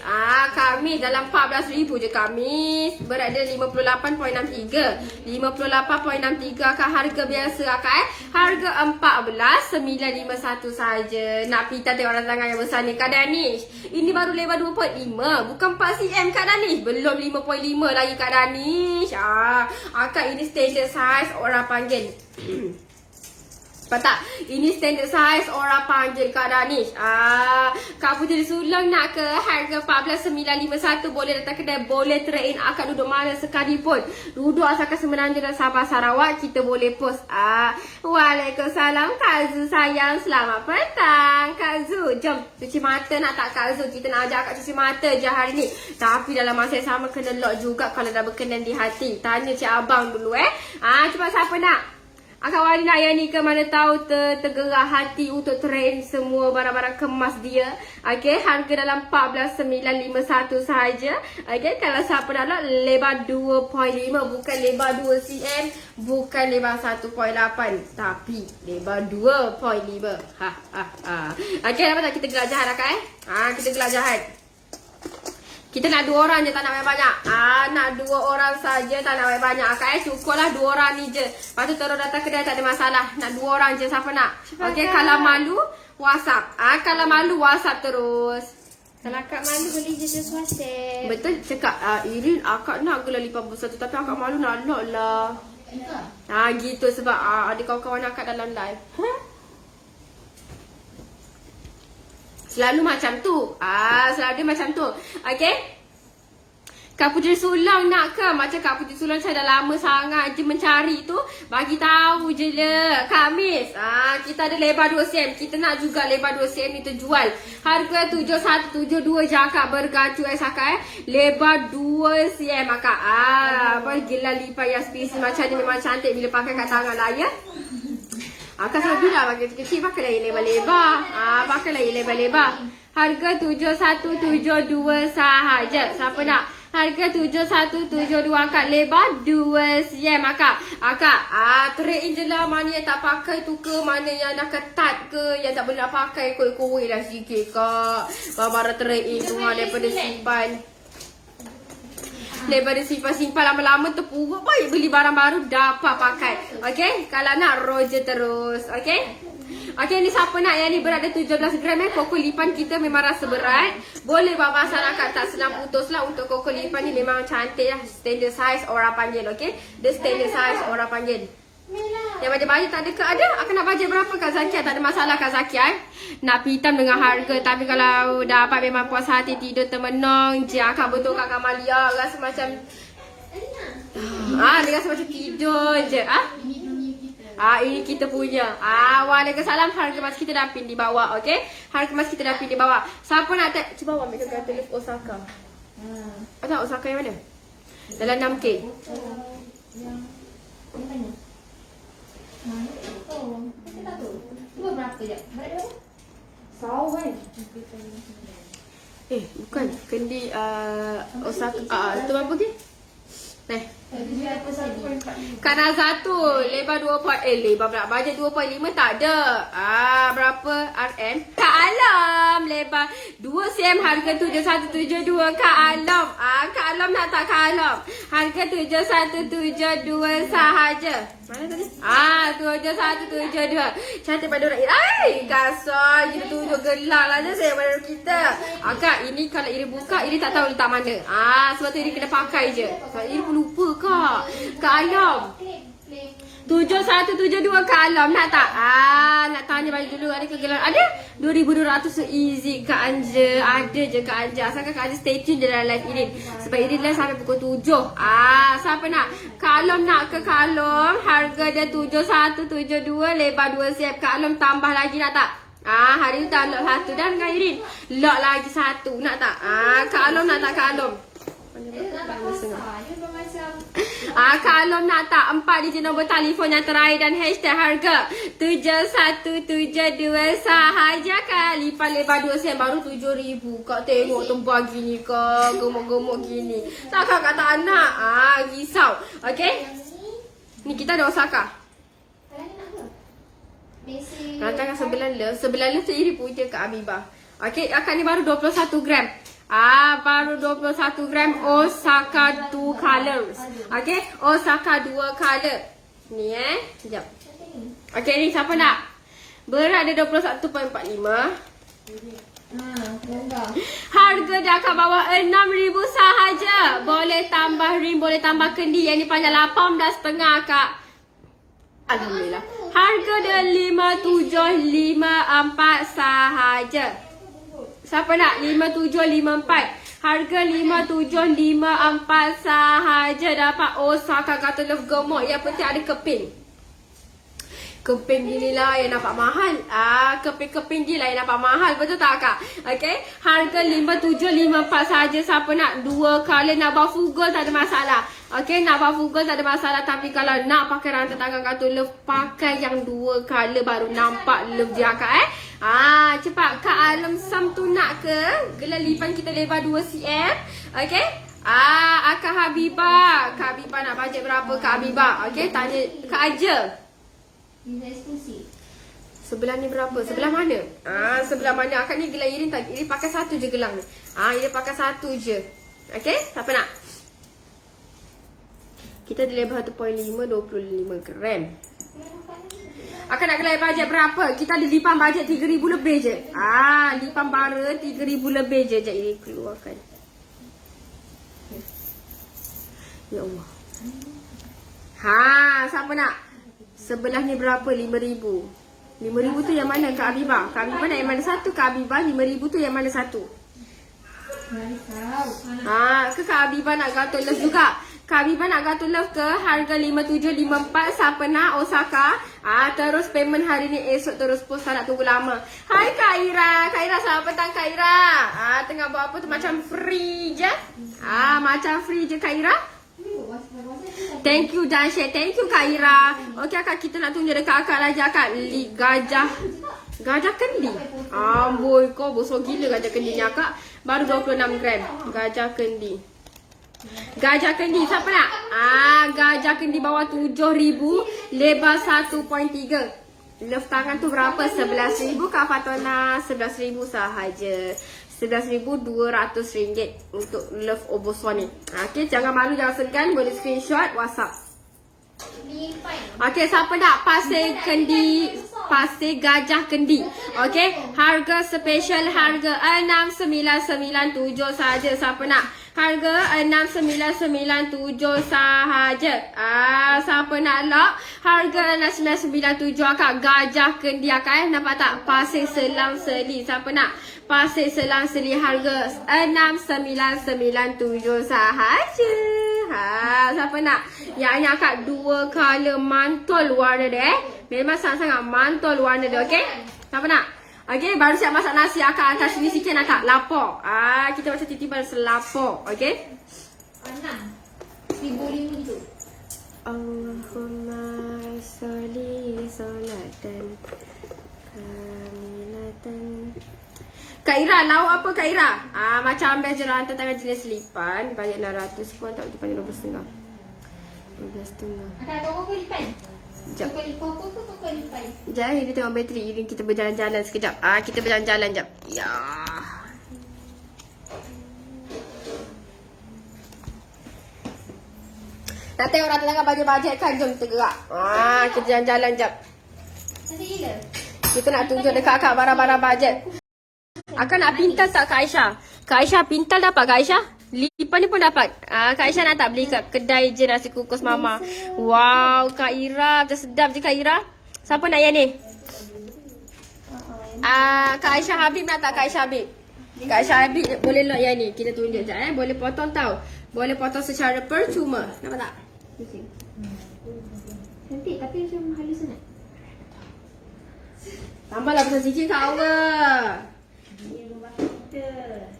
Kamis dalam 14,000 je Kamis. Berat dia 58.63. 58.63 Kak, harga biasa Kak Harga 14,951 saja. Nak pita tengok orang tangan yang besar ni Kak Danish. Ini baru lebar 2.5. Bukan 4cm Kak Danish. Belum 5.5 lagi Kak Danish. Kak ini standard size orang panggil. Tak, ini standard size orang panggil Kak Danish. Kak Putri Sulong nak ke harga 14,951. Boleh datang kedai, boleh trade in. Akak duduk mana sekalipun, duduk asalkan Semenanjung dan Sabah Sarawak, kita boleh post. Waalaikumsalam Kak Zu sayang. Selamat petang Kak Zu. Jom cuci mata nak tak Kak Zu? Kita nak ajak Kak cuci mata je hari ni. Tapi dalam masa yang sama kena lock juga kalau dah berkenan di hati. Tanya Cik Abang dulu Cepat siapa nak? Kak Wani nak yang ni ke? Mana tahu tergerak hati untuk trend semua barang-barang kemas dia. Okey, harga dalam 14,951 sahaja. Okey, kalau siapa nak nak lebar 2.5, bukan lebar 2 cm, bukan lebar 1.8, tapi lebar 2.5. Okey, dapat tak kita gelak jahat Kak kita gelak jahat. Kita nak 2 orang je, tak nak banyak-banyak. Nak 2 orang saja, tak nak banyak-banyak Kak Cukuplah 2 orang ni je. Lepas tu terus datang kedai, tak ada masalah. Nak 2 orang je, siapa nak? Okey, kalau malu WhatsApp. Kalau malu WhatsApp terus. Kalau akak malu boleh je WhatsApp. Betul cakap Irin, akak nak gelar lipan besar tu, tapi akak malu nak lock lah. Gitu sebab ada kawan-kawan akak dalam live. Selalu macam tu. Selalu dia macam tu. Okey. Kak Putri Sulong nak ke? Macam Kak Putri Sulong saya dah lama sangat je mencari tu. Bagi tahu je le. Kak Miss. Kita ada lebar 2 cm. Kita nak juga lebar 2 cm ni terjual. Harga 7172 je Kak. Bergacu Kak Lebar 2 cm Kak. Gila lipat yang spesies macam ni memang cantik bila pakai kat tangan lah ya. Akak selalu bilang pakai kecil, pakai lagi lebar-lebar. Pakai lagi lebar-lebar. Harga 7172 sahaja. Siapa nak? Harga 7172 Akak lebar 2 cm Akak. Trade in je lah. Mana yang tak pakai tu ke, mana yang dah ketat ke, yang tak boleh nak pakai, koi-koi lah sikit Kak. Barang-barang trade in tu daripada simpan. Daripada simpan-simpan lama-lama terpuruk, baik beli barang baru dapat pakai. Okey, kalau nak roger terus. Okey. Okey, ni siapa nak yang ni berat dia 17 gram Koko lipan kita memang rasa berat. Boleh buat pasal Akak tak senang putus lah. Untuk koko lipan ni memang cantik lah. Standard size orang panggil. Okey, dia standard size orang panggil. Yang bajet-bajet tak ada ke? Ada? Akak nak bajet berapa Kak Zakia? Tak ada masalah Kak Zakia Nak hitam dengan harga. Tapi kalau dapat memang puas hati, tidur termenung je Akak betul Kak Kamalia. Rasa macam dia rasa macam tidur je. Ini kita punya. Waalaikumsalam. Harga mas kita dah pin di bawah. Okey, harga mas kita dah pin di bawah. Siapa nak cuba awak ambil telefon Osaka. Tak, Osaka yang mana? Dalam 6K. Yang ni mana? Oh, kita tak tahu. Cuba berapa je? Berapa dia? Saw kan? Bukan. Kendi Osaka. Itu berapa ke? Kanan 1, lebar 2. Lebar pula. Bajet 2.5 tak ada. Berapa RM? Kak Alam, lebar 2 cm, harga 7172. Kak Alam. Kak Alam nak tak Kak Alam? Harga 7172 sahaja. Mana tadi? 7172. Cantik pada orang. Kasar. Kita tunjuk gelak lah je saya pada kita. Kak, ini kalau Iri buka, Iri tak tahu letak mana. Sebab tu Iri kena pakai je. Sebab Iri pun lupa Kak. Kak Alam. 7172 Kak Alam. Nak tak? Nak tanya balik dulu. Ada ke gelang? Ada? 2200 so easy Kak Anja. Ada je Kak Anja. Asalkan Kak Anja stay tune dalam live Irin. Sebab Irin live sampai pukul 7. Siapa nak? Kak Alam nak ke Kak Alam? Harga dia 7172, lebar 2 cm. Kak Alam tambah lagi nak tak? Hari ni tak lock 1 dah dengan Irin. Lock lagi 1. Nak tak? Kak Alam nak tak Kak Alam? Kak Alam nak tak? 4 digit nombor telefon yang terakhir dan hashtag harga 7172 sahaja Kak. Lipat lebar 2 cm baru 7,000. Kak tengok tembak gini Kak. Gemuk-gemuk gini. Tak Kak tak nak. Risau. Okay. Ni kita ada Osaka. Rancangan sebelah love Iri puja Kak Habibah. Okay, akak ni baru 21 gram. Baru 21 gram Osaka 2 colors. Okay, Osaka 2 color. Ni sekejap. Okay, ni siapa nak? Berat dia 21.45. Harga dia akan bawa 6,000 sahaja. Boleh tambah rim, boleh tambah kendi. Yang ni panjang 18.5 Kak. Alhamdulillah. Harga dia 5754 sahaja. Siapa nak? 5754. Harga 5754 sahaja dapat Osaka kata love gemuk. Yang penting ada keping. Keping gini lah yang nampak mahal. Keping-keping gini lah yang nampak mahal. Betul tak Kak? Okay. Harga 5754 sahaja. Siapa nak 2 color, nak bawa fugol tak ada masalah. Okay. Nak bawa fugol tak ada masalah. Tapi kalau nak pakai rantai tangan kata love, pakai yang 2 color baru nampak love dia Kak cepat. Kak Alam Sam tu nak ke? Gelar lipan kita lebar 2 cm. Okay. Kak Habibah. Kak Habibah nak bajet berapa Kak Habibah? Okay. Tanya Kak Aja. Sebelah ni berapa? Sebelah mana? Sebelah mana? Akak ni gelang Irin tak? Irin pakai satu je gelang ni. Irin pakai satu je. Okay? Siapa nak? Kita di lebar 1.5, 25 gram. Akak nak gelang bajet berapa? Kita ada lipan bajet 3,000 lebih je. Lipan bara 3,000 lebih je. Sekejap Irin keluarkan. Ya Allah. Siapa nak? Sebelah ni berapa? 5,000. 5,000 tu yang mana Kak Habibah? Kak Habibah nak yang mana satu? Kak Habibah 5,000 tu yang mana satu? Ke Kak Habibah nak gatul love juga? Kak Habibah nak gatul love ke? Harga 5754. Siapa nak? Osaka. Terus payment hari ni, esok terus post. Tak nak tunggu lama. Hai Kak Ira. Kak Ira selamat petang Kak Ira. Tengah buat apa tu? Macam free je. Macam free je Kak Ira. Thank you Dasyat. Thank you Kak Ira. Okey Kak, kita nak tunjuk dekat akak lagi Kak. Gajah kendi. Amboi kau besar gila gajah kendi ni Kak. Baru 26 gram. Gajah kendi. Gajah kendi siapa nak? Gajah kendi bawah 7,000, lebar 1.3. Love tangan tu berapa? 11,000 Kak Fatona. 11,000 sahaja. RM11,200 untuk love Oboso ni. Okay, jangan malu, jangan segan. Boleh screenshot WhatsApp. Okay, siapa nak pasir kendi, pasir gajah kendi? Okay, harga special, harga 6,997 sahaja. Siapa nak? Harga 6,997 sahaja. Siapa nak lock? Harga 6,997 Akak. Gajah kendi Akak nampak tak? Pasir selang seli. Siapa nak? Pasir selang seli harga 6,997 sahaja. Siapa nak? Yang ni Akak 2 color mantul warna dia Memang sangat-sangat mantul warna dia. Okay? Siapa nak? Okay, baru siap masak nasi. Akak angkat sini sikit nak kak. Lapor. Kita macam titipan selapor. Okay. 6. 1,005 gitu. Allahumma sholli sholatan kamilatan. Kak Ira, lauk apa Kak Ira? Macam ambil je rantai tangan jenis lipan. Balik 600 pun tak dipanggil 12.5. 12.5. Ada kau lipan. Sekejap. Kau lipan. Sekejap, ini tengok bateri. Ini kita berjalan-jalan sekejap. Kita berjalan-jalan sekejap. Ya. Nak tengok orang tengah bajet-bajet kan? Jom kita gerak. Kita jalan-jalan sekejap. Nanti gila. Kita nak tunjuk dekat akak barang-barang bajet. Akak nak pintal tak Kak Aisyah? Kak Aisyah pintal dapat Kak Aisyah? Lipan ni pun dapat. Kak Aisyah nak tak beli kat kedai je nasi kukus mama. Wow, Kak Ira. Macam sedap je Kak Ira. Siapa nak yang ni? Kak Aisyah Habib nak tak Kak Aisyah Habib? Kak Aisyah Habib boleh lock yang ni. Kita tunjuk sekejap Boleh potong tau. Boleh potong secara percuma. Nampak tak? Cantik tapi macam halus sangat. Tambahlah besar sikit Kak Aura.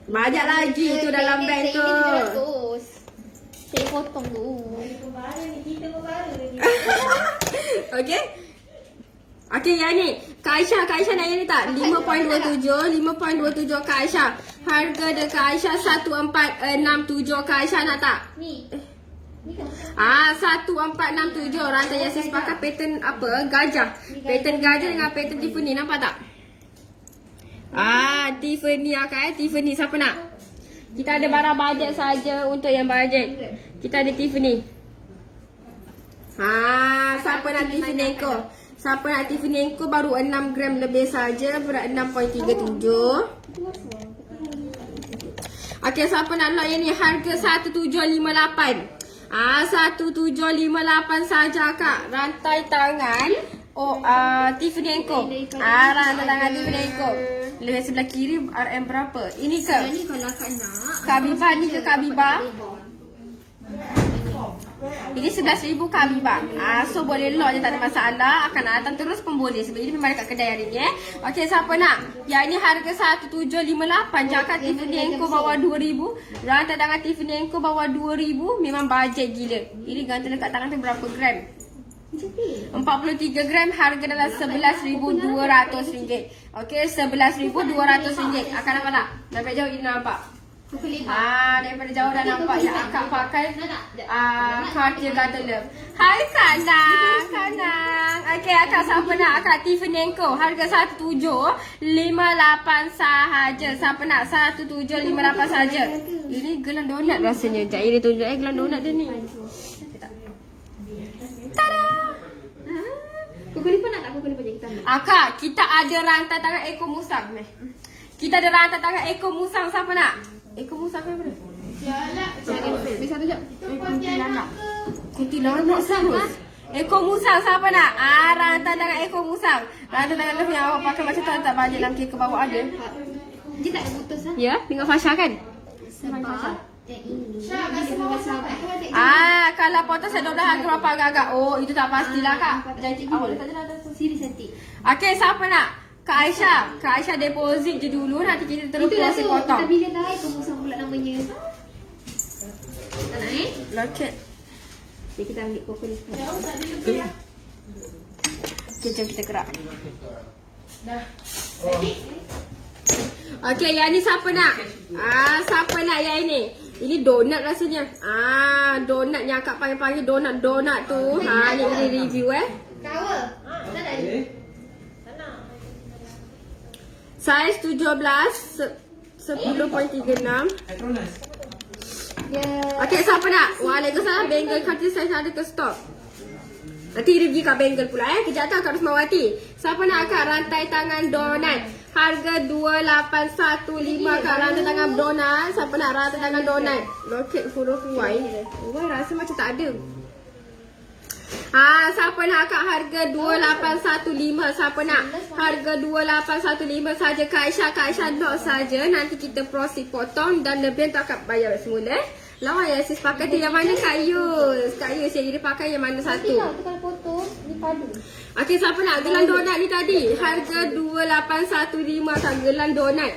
Banyak lagi tu dalam beg tu. Saya potong tu. Okay. Okay, yang ni. Kak Aisyah nak yang ni tak? 5.27. 5.27 Kak Aisyah. Harga dia Kak Aisyah 1467. Kak Aisyah nak tak? Ni. Ni kan. 1467. Rantai yang saya pakai pattern apa? Gajah. Pattern gajah dengan pattern Tiffany. Nampak tak? Tiffany akak Tiffany. Siapa nak? Kita ada barang bajet saja untuk yang bajet. Kita ada Tiffany. Siapa nak Tiffany Enko? Siapa nak Tiffany Enko baru 6 gram lebih saja. Berat 6.37. Okey, siapa nak lock yang ni? Harga 1758. 1758 saja kak. Rantai tangan Tiffany Enko. Rantai tangan Tiffany Enko. Lebih sebelah kiri RM berapa? Ini ke? Ni kalau akak nak. Kak Biba ni ke Kak Biba? Ini 11,000 Kak Biba. So boleh lock je, tak ada masalah. Akan datang terus pun boleh. Sebab ini memang dekat kedai hari ni Okey, siapa nak? Yang ni harga 1758. Jangan Tiffany Enko bawah 2,000. Rantai tangan Tiffany Enko bawah 2,000. Memang bajet gila. Ini gantung dekat tangan tu berapa gram? 43 gram. Harga dalam RM11,200. Okey, RM11,200. Akan nampak tak? Nampak jauh ini nampak. Daripada jauh dah nampak yang akak pakai Cartier Gardener. Hai Kak Nang. Okey, akak siapa nak? Akak Tiffany Enko. Harga 1758 sahaja. Siapa nak? 1758 sahaja. Ini gelang donat rasanya. Sekejap, ini tunjuk gelang donat dia ni. Tada! Kuku lipat nak tak? Kuku lipat je kita ambil. Akak, kita ada rantai tangan Eko Musang ni. Kita ada rantai tangan Eko Musang. Siapa nak? Eko Musang ke mana? Bisa tu jap. Kuntilanak. Kuntilanak terus. Eko Musang siapa nak? Rantai tangan Eko Musang. Rantai tangan love yang awak pakai macam tu tak balik dalam ke bawah ada. Dia tak ada putus lah. Ya, dengan Fasha kan? Sebab yang ini kalau potong saya dah harga berapa agak-agak. Oh, itu tak pastilah kak. Janji awal. siri cantik. Okey, siapa nak? Kak Aisyah. Kak Aisyah deposit je dulu. Nanti kita terus proses potong. Kita bila dah kemusang pula namanya. Tak nak Loket. Jadi kita ambil kuku lipat. Okay, jom kita gerak. Okey, yang ni siapa nak? Siapa nak yang ini? Ini donat rasanya. Donat yang akak panggil donat tu. Ni review Kawa. Tak ada. Saiz 17 10.36. Okey, siapa nak? Waalaikumsalam. Bengal country size ada ke stok? Nanti review kat Bengal pula Kejap tu Kak Rusmawati. Siapa nak akak rantai tangan donat? Harga 2815 Kak rantai tangan donat. Siapa nak rantai tangan donat? Loket huruf Y. Y rasa macam tak ada. Siapa nak akak harga 2815? Siapa nak? Harga 2815 saja Kak Aisyah lock saja. Nanti kita proses potong dan lebih tu akak bayar semula Lawan yang sis pakai tu yang mana Kak Yus? Kak Yus yang dia pakai yang mana satu? Tapi lah tu kalau potong, ni Padu. Okey, siapa nak gelang donat ni tadi? Harga 2815 akak gelang donat.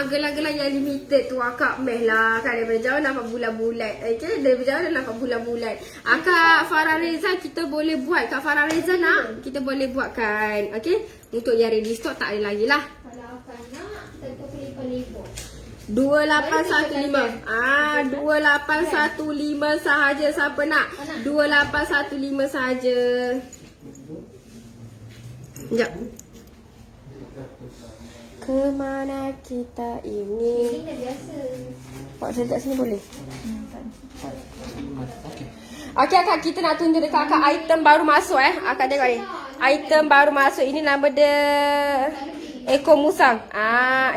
Gelang-gelang yang limited tu akak meh lah kan, daripada jauh nampak bulat-bulat. Okey, daripada jauh dah nampak bulat-bulat. Akak Farah Reza kita boleh buat. Kak Farah Reza nak? Kita boleh buatkan. Okey, untuk yang ready stock tak ada lagi lah. Kalau akak nak, kita boleh lipat-lipat. 2815. 2815 sahaja. Siapa nak? 2815 sahaja. Sekejap. Kemana kita ini? Ini dah biasa. Pak saya kat sini boleh? Okey akak, kita nak tunjuk dekat akak item baru masuk Akak tengok ni. Item baru masuk. Ini nama dia Eko Musang.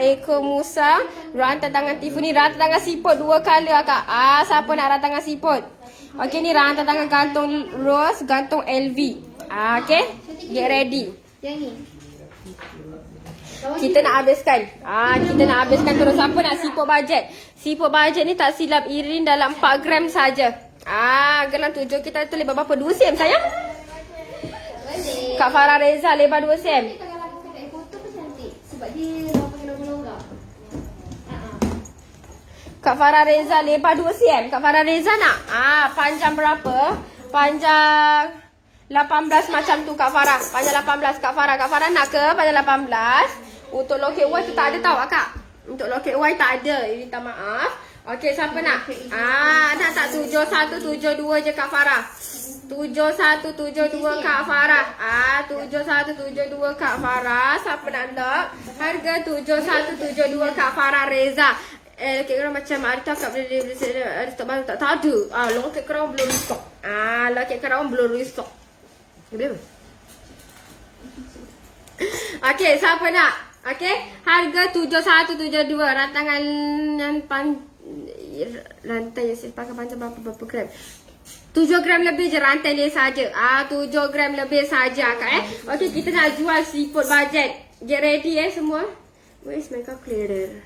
Eko Musang. Rantai tangan Tiffany. Rantai tangan siput 2 color akak. Siapa nak rantai tangan siput? Okey, ni rantai tangan gantung rose, gantung LV. Okey. Get ready. Yang ni. Kita nak habiskan. Kita nak habiskan terus. Siapa nak siput bajet? Siput bajet ni tak silap Irin dalam 4 gram saja. Gelang 7 kita tu lebar berapa? 2 cm sayang? Boleh. Kak Farah Reza lebar 2 cm. Tapi kalau aku pakai foto pun cantik. Sebab dia pakai longgar-longgar. Kak Farah Reza lebar 2 cm. Kak Farah Reza nak? Panjang berapa? Panjang 18 macam tu Kak Farah. Panjang 18 Kak Farah. Kak Farah nak ke panjang 18? Untuk loket Y tu tak ada tau akak. Untuk loket Y tak ada. Minta maaf. Okey, siapa nak? Nak tak 7172 je Kak Farah. 7172 Kak Farah. 7172 Kak Farah. Siapa nak lock? Harga 7172 Kak Farah Reza. Loket kerang macam Arita kat beli stok baru tak ada. Loket kerang belum restock. Loket kerang belum restock. Boleh apa? Okey, siapa nak? Okey, harga 7172. Rantangan yang rantai yang saya pakai panjang berapa gram? 7 gram lebih je rantai dia saja. 7 gram lebih saja akak Okey, kita nak jual siput bajet. Get ready semua. Where is my calculator?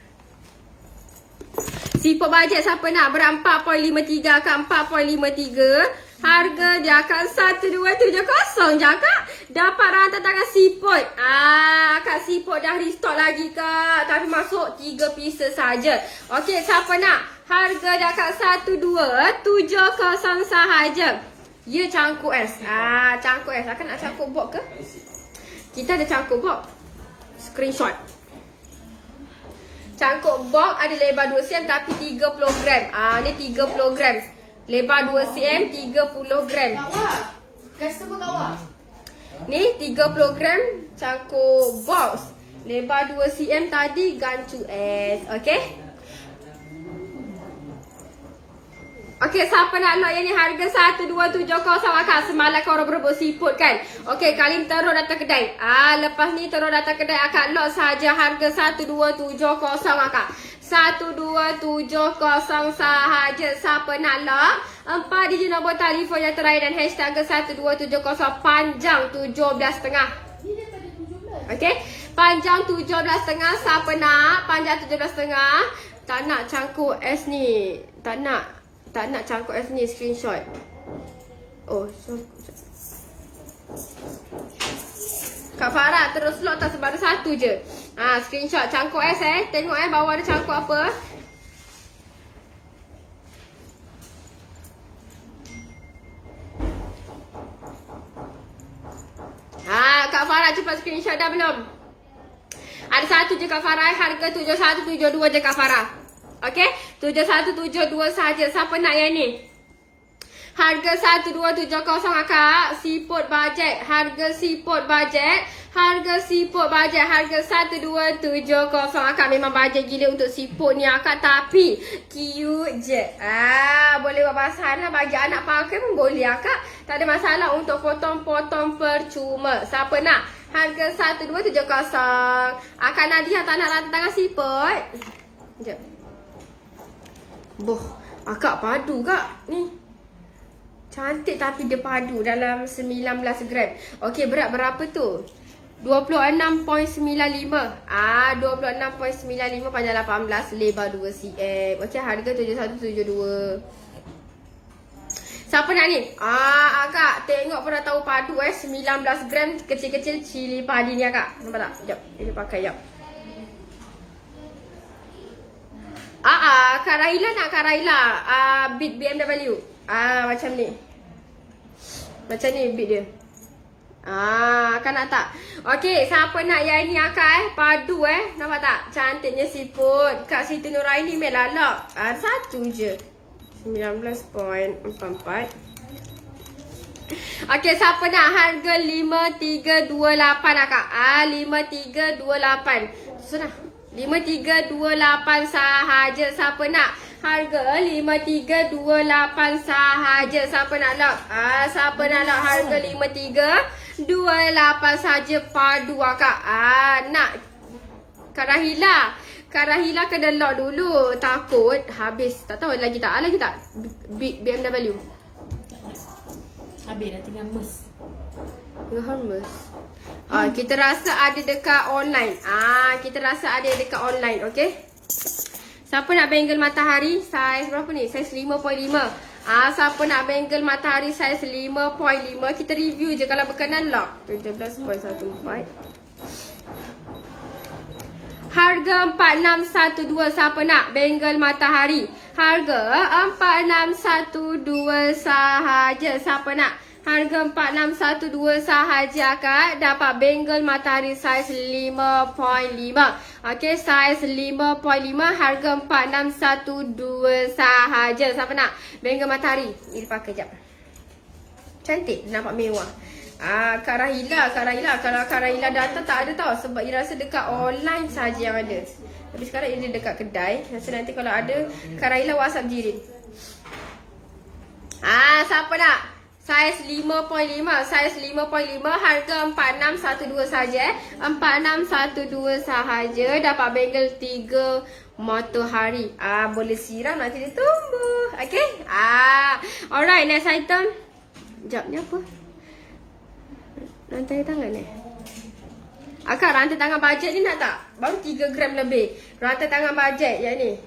Siput bajet siapa nak? Berat 4.53 akak, 4.53. Harga dia akan 1270 je akak. Dapat rantai tangan siput. Akak siput dah restock lagi kak. Tapi masuk 3 pieces saja. Okey, siapa nak? Harga dia akan 1270 sahaja. Ya, cangkuk S. Cangkuk S. Akak nak cangkuk box ke? Kita ada cangkuk box. Screenshot. Cangkuk box ada lebar 2 cm tapi 30 gram. Ni 30 gram. Lebar 2 cm 30 gram. Kawak. Customer kawak. Ni 30 gram cangkuk box. Lebar 2 cm tadi gancu S. Okey? Okey, siapa nak lock yang ni? Harga 1270 akak. Semalam korang berebut siput kan? Okey, kali ni terus datang kedai. Lepas ni terus datang kedai akak lock saja harga 1270 akak. 1270 sahaja. Siapa nak lock? 4 digit nombor telefon yang terakhir dan hashtag 1270 panjang 17.5. Okey, panjang 17.5. Siapa nak panjang 17.5? Tak nak cangkuk S ni. Tak nak cangkuk S ni. Screenshot. Kak Farah terus lock tak sebab ada satu je. Screenshot cangkuk S Tengok bawah ada cangkuk apa. Kak Farah cepat screenshot dah belum? Ada satu je Kak Farah. Harga 7172 je Kak Farah. Okey, 7172 saja. Siapa nak yang ni? Harga 1270 akak. Siput bajet. Harga siput bajet. Harga 1270 akak. Memang bajet gila untuk siput ni akak. Tapi cute je. Boleh buat masalah bagi anak pakai pun boleh akak. Tak ada masalah untuk potong-potong percuma. Siapa nak? Harga 1270. Akak Nadia tak nak rantai tangan siput. Sekejap. Akak padu kak ni. Cantik tapi dia padu dalam 19 gram. Okey, berat berapa tu? 26.95. 26.95 panjang 18, lebar 2 cm. Okey, harga 7172. Siapa nak ni? Akak tengok pernah tahu padu 19 gram kecil-kecil cili padi ni akak. Nampak tak? Sekejap. Ini pakai jap. Kak Raila nak Kak Raila. Beat BMW. Macam ni. Macam ni beat dia. Akak nak tak? Okey, siapa nak yang ni akak padu nampak tak? Cantiknya siput. Kak Siti Nuraini melalak. Satu je. 19.44. Okey, siapa nak harga 5328 akak? 5328. Susah. 5328 sahaja. Siapa nak? Harga 5328 sahaja. Siapa nak lock? Siapa nak lock harga 5328 saja padu akak. Nak Kak Rahila. Kak Rahila kena lock dulu. Takut habis. Tak tahu lagi tak? Lagi tak? BMW. Habis dah tinggal mes. Hermes. Kita rasa ada dekat online. Kita rasa ada dekat online, okey? Siapa nak bangle matahari saiz berapa ni? Saiz 5.5. Siapa nak bangle matahari saiz 5.5? Kita review je kalau berkenan lock. 17.14. Harga 4612. Siapa nak bangle matahari? Harga 4612 sahaja. Siapa nak? Harga 4612 sahaja akak. Dapat bangle matahari saiz 5.5. Okey, saiz 5.5. Harga 4612 sahaja. Siapa nak? Bangle matahari. Ini pakai jap. Cantik. Nampak mewah. Kak Rahila. Kalau Kak Rahila datang tak ada tau. Sebab dia rasa dekat online saja yang ada. Tapi sekarang dia dekat kedai. Rasa nanti kalau ada Kak Rahila WhatsApp Jirin. Siapa nak? Saiz 5.5. Saiz 5.5. Harga 4612 saja. 4612 sahaja. Dapat bangle 3 matahari. Boleh siram nanti dia tumbuh. Okay. Alright, next item. Sekejap, ni apa? Rantai tangan akak, rantai tangan bajet ni nak tak? Baru 3 gram lebih. Rantai tangan bajet yang ni.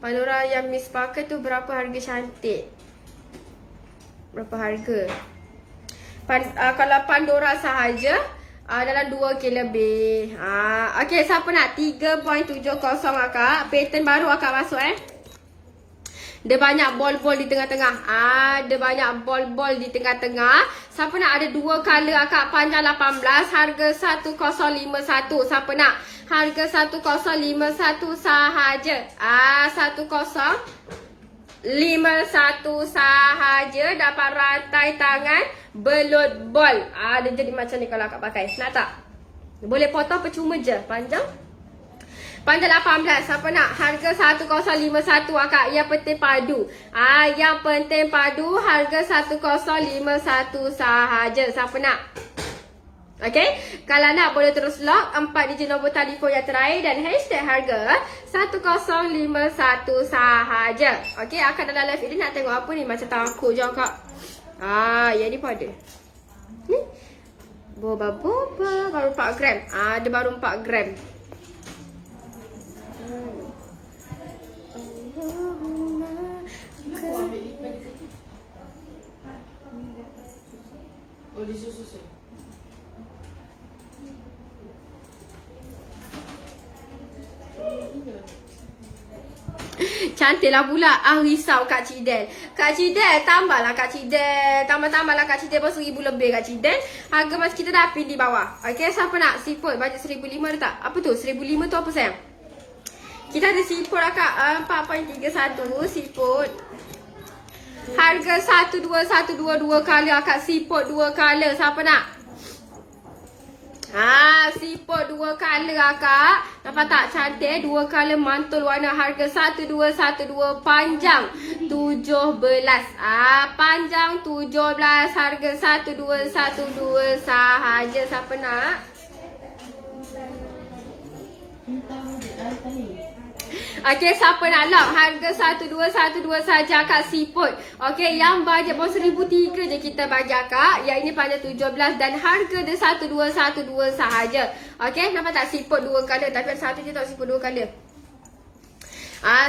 Pandora yang Miss pakai tu berapa harga cantik? Berapa harga? Kalau Pandora sahaja dalam 2K lebih. Okey, siapa nak? 3.70 akak. Pattern baru akak masuk Dia banyak bol-bol di tengah-tengah. Dia banyak bol-bol di tengah-tengah. Siapa nak? Ada 2 color akak. Panjang 18. Harga 1051. Siapa nak? Harga 1051 sahaja. 1051 sahaja. Dapat rantai tangan belut bol. Dia jadi macam ni kalau akak pakai. Nak tak? Boleh potong percuma je. Panjang 18. Siapa nak? Harga 1051 akak. Yang penting padu. Yang penting padu. Harga 1051 sahaja. Siapa nak? Okay. Kalau nak boleh terus lock 4 digit nombor telefon yang terakhir dan hashtag harga 1051 sahaja. Okay. Akak dalam live ini nak tengok apa ni? Macam takut je akak. Yang ni pun ada. Ni. Boba-boba. Baru 4 gram. Dia baru 4 gram. Cantiklah pula. Risau Kak Cidel. Kak Cidel, tambahlah Kak Cidel. Tambah-tambahlah Kak Cidel. Pasal 1000 lebih Kak Cidel. Harga mas kita dah pin di bawah. Okay, siapa nak siput? Bajet 1500 tak? Apa tu? 1500 tu apa sayang? Kita ada siput lah Kak. 4.31 siput. Harga 12122 color akak. Siput 2 color. Siapa nak? Siput 2 color akak. Nampak tak cantik? 2 color mantul warna. Harga 1212. Panjang 17. Panjang 17. Harga 1212 sahaja. Siapa nak? Okay, siapa nak lock? Harga 1212 saja akak siput. Okay, yang bajet bawah 1003 je kita bagi akak. Yang ini panjang 17 dan harga dia 1212 sahaja. Okay, nampak tak siput 2 color? Tapi ada satu je tak siput 2 color.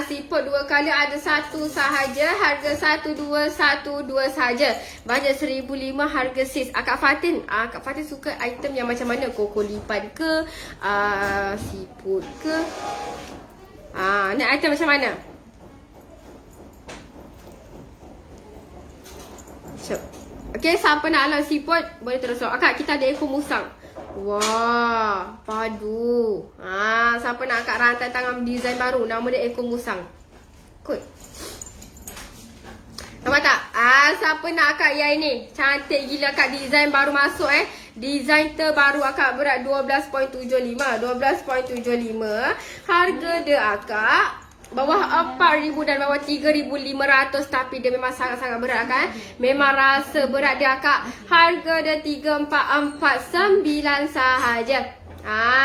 Siput 2 kali ada 1 sahaja. Harga 1212 sahaja. Bajet 1,500 harga sis. Kak Fatin. Kak Fatin suka item yang macam mana? Koko lipat ke? Siput ke? Ni item macam mana? Okay, siapa nak alam siput boleh terus. Akak, kita ada ekor musang. Wah, padu. Siapa nak akak rantai tangan design baru, nama dia ekor musang. Kot. Nampak tak? Siapa nak akak yang ini? Cantik gila akak, design baru masuk Design terbaru akak berat 12.75. 12.75. Harga dia akak bawah 4,000 dan bawah 3,500. Tapi dia memang sangat-sangat berat kan? Memang rasa berat dia akak. Harga dia 3,449 sahaja.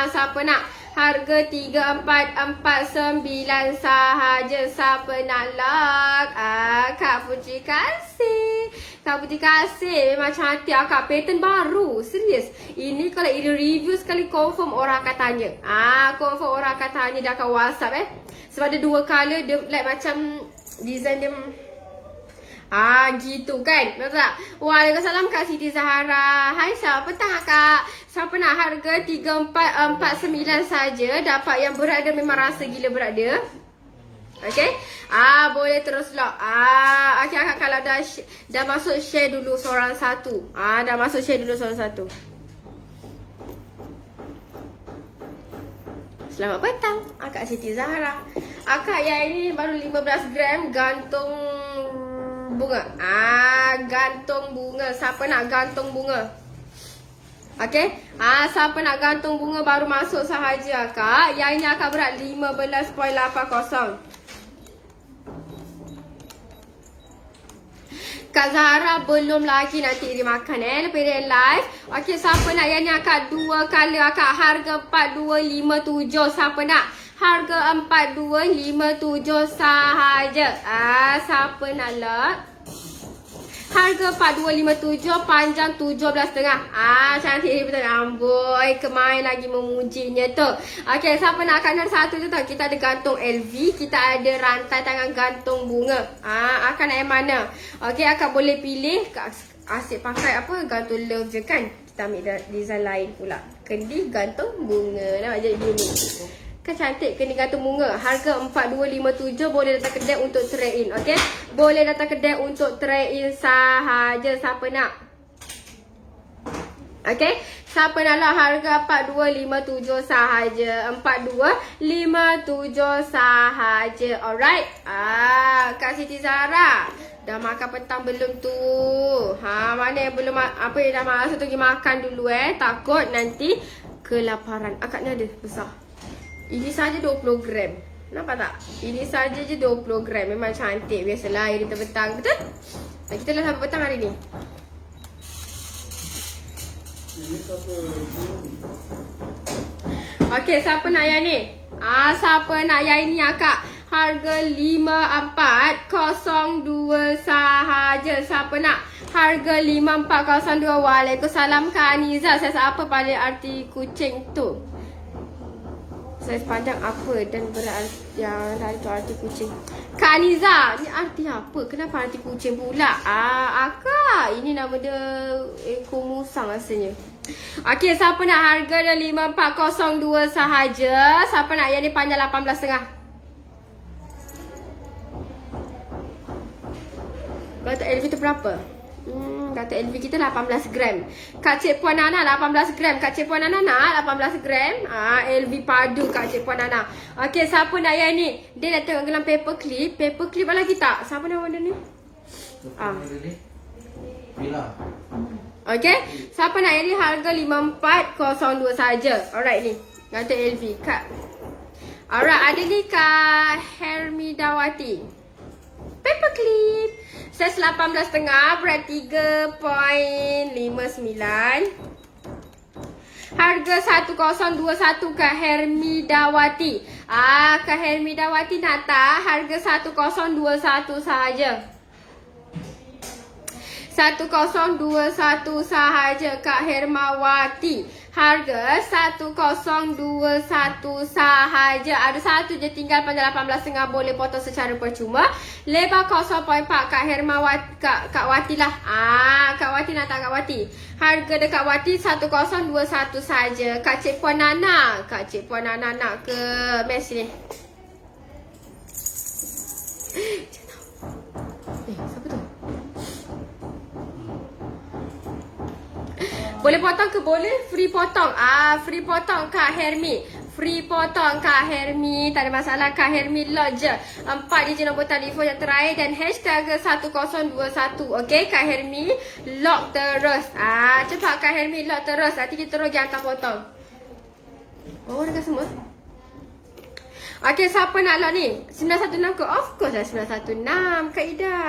Siapa nak? Harga 3,449 sahaja. Siapa nak lock? Kak Putri kasih. Kak Putri kasih. Memang cantik akak. Pattern baru. Serius. Ini kalau ini review sekali confirm orang akan tanya. Confirm orang akan tanya dia akan WhatsApp Sebab dia 2 color. Dia like macam design dia gitu kan. Betul tak? Waalaikumsalam Kak Siti Zahara. Hai, selamat petang Kak. Siapa nak? Harga 3,449 saja. Dapat yang berat dia, memang rasa gila berat dia. Okay. Boleh terus lock. Okay akak, kalau dah masuk share dulu seorang satu. Dah masuk share dulu seorang satu. Selamat petang Kak Siti Zahara. Akak yang ini baru 15 gram gantung bunga. Gantung bunga. Siapa nak gantung bunga? Okay. Siapa nak gantung bunga baru masuk sahaja akak. Yang ini akak berat 15.80. Kak Zahara belum lagi, nanti dia makan lepas dia live. Okay, siapa nak yang ni akak 2 kali akak. Harga 4,257. Siapa nak? Harga 4,257 sahaja. Siapa nak lot? Harga 4,257, panjang 17.5. Cantik betul. Amboi, kemain lagi memujinya tu. Okay, siapa nak kanan satu tu tak? Kita ada gantung LV, kita ada rantai tangan gantung bunga. Akan nak yang mana? Okay, akak boleh pilih. Asyik pakai apa? Gantung love je kan? Kita ambil design lain pula. Kendi gantung bunga. Nampak jadi unik. Kan cantik kena gantung bunga. Harga 4,257. Boleh datang kedai untuk trade in. Okay. Boleh datang kedai untuk trade in sahaja. Siapa nak? Okay. Siapa nak lah? Harga 4,257 sahaja. 4,257 sahaja. Alright. Kak Siti Zahara, dah makan petang belum tu? Mana yang belum, apa yang dah masuk tu, pergi makan dulu Takut nanti kelaparan. Akak ni ada besar. Ini saja 20 gram. Nampak tak? Ini saja je 20 gram. Memang cantik. Biasalah air petang. Betul? Dan kita dah sampai petang hari ni. Okey, siapa nak yang ni? Siapa nak yang ini akak? Harga 5,402 sahaja. Siapa nak? Harga 5,402. Waalaikumsalam Kak Aniza. Saya apa pada arti kucing tu? Saiz panjang apa dan berat yang tadi tu arti kucing. Kak Aniza, ni arti apa? Kenapa arti kucing pula? Akak, ini nama dia ekor musang rasanya. Okey, siapa nak? Harga dia 5,402 sahaja. Siapa nak yang ni panjang 18.5? Kata LV tu berapa? Kata LV kita 18 gram. Kak Cik Puan Nana 18 gram. Kak Cik Puan Nana nak 18 gram. LV padu Kak Cik Puan Nana. Okey, siapa nak yang ni? Dia dah tengok gelang paper clip. Paper clip ada lagi tak? Siapa nama dia ni? Bila? Okey, siapa nak yang ni? Harga 5,402 saja. Alright ni. Kata LV Kak. Alright, ada ni Kak Hermidawati. Paper clip. Saiz 18.5, berat 3.59. Harga 1,021 Kak Hermidawati. Kak Hermidawati nak tak? Harga 1,021 sahaja. 1,021 sahaja Kak Hermawati. Harga 1021 sahaja. Ada satu je tinggal pada 18.5 boleh potong secara percuma. Lebar 0.4 Kak Hermawati, Kak Wati lah. Kak Wati nak tak Kak Wati? Harga dekat Wati 1021 saja. Kak Cik Puan Nana. Kak Cik Puan Nana nak ke mes ni? Siapa tu? Boleh potong ke boleh? Free potong. Free potong Kak Hermi. Free potong Kak Hermi. Tak ada masalah Kak Hermi, lock je 4 digit nombor telefon yang terakhir dan hashtag 1021. Okey Kak Hermi, lock terus. Cepat Kak Hermi, lock terus. Nanti kita terus dia akan potong. Oh, dekat semua. Okey, siapa nak lock ni? 916 ke? Of course lah 916 Kak Ida.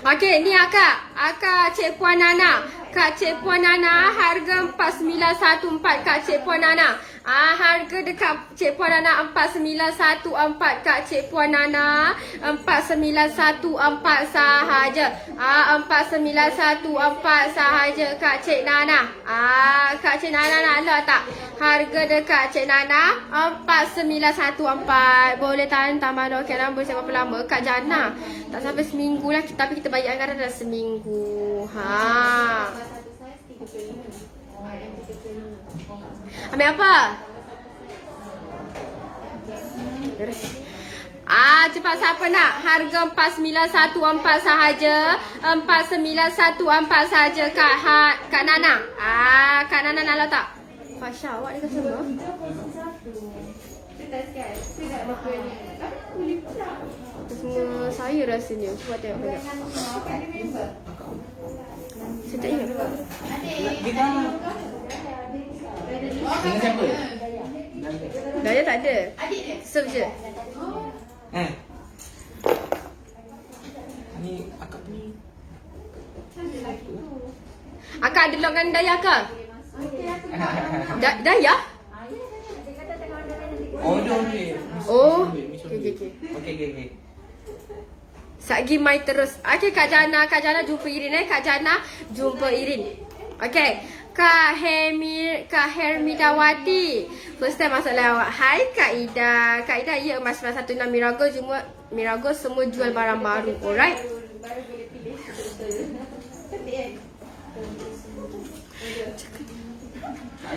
Okey, ni Akak Cik Puan Nana. Kak Cik Puan Nana, harga 4914 Kak Cik Puan Nana. Harga dekat Cik Puan Nana 4914 Kak Cik Puan Nana. 4914 sahaja. 4914 sahaja Kak Cik Nana. Kak Cik Nana nak lot tak? Harga dekat Cik Nana 4914. Boleh tahan tambah okey nombor siapa lama Kak Jana. Tak sampai seminggu lah tapi kita bayar anggaran dah seminggu. Ambil apa? Cepat siapa nak? Harga 4914 sahaja. 4914 sahaja Kak Nana. Kak Nana nak lah tak? Fasha, awak ni ke semua? Semua saya rasanya. Cuba tengok balik. Saya tak ingat. Dengan siapa? Daya tak ada. Serve je. Ni akak ni. Akak ada logkan Daya ke? Daya? Oh, dia ni. Oh. Okey. Satgi mai terus. Okey Kak Jana jumpa Irin Kak Jana jumpa Irin. Okey. Kak Hermidawati. First time masuk lawak. Hai Kak Ida. Kak Ida, ya emas 916 Mirago. Mirago semua jual barang baru. Alright.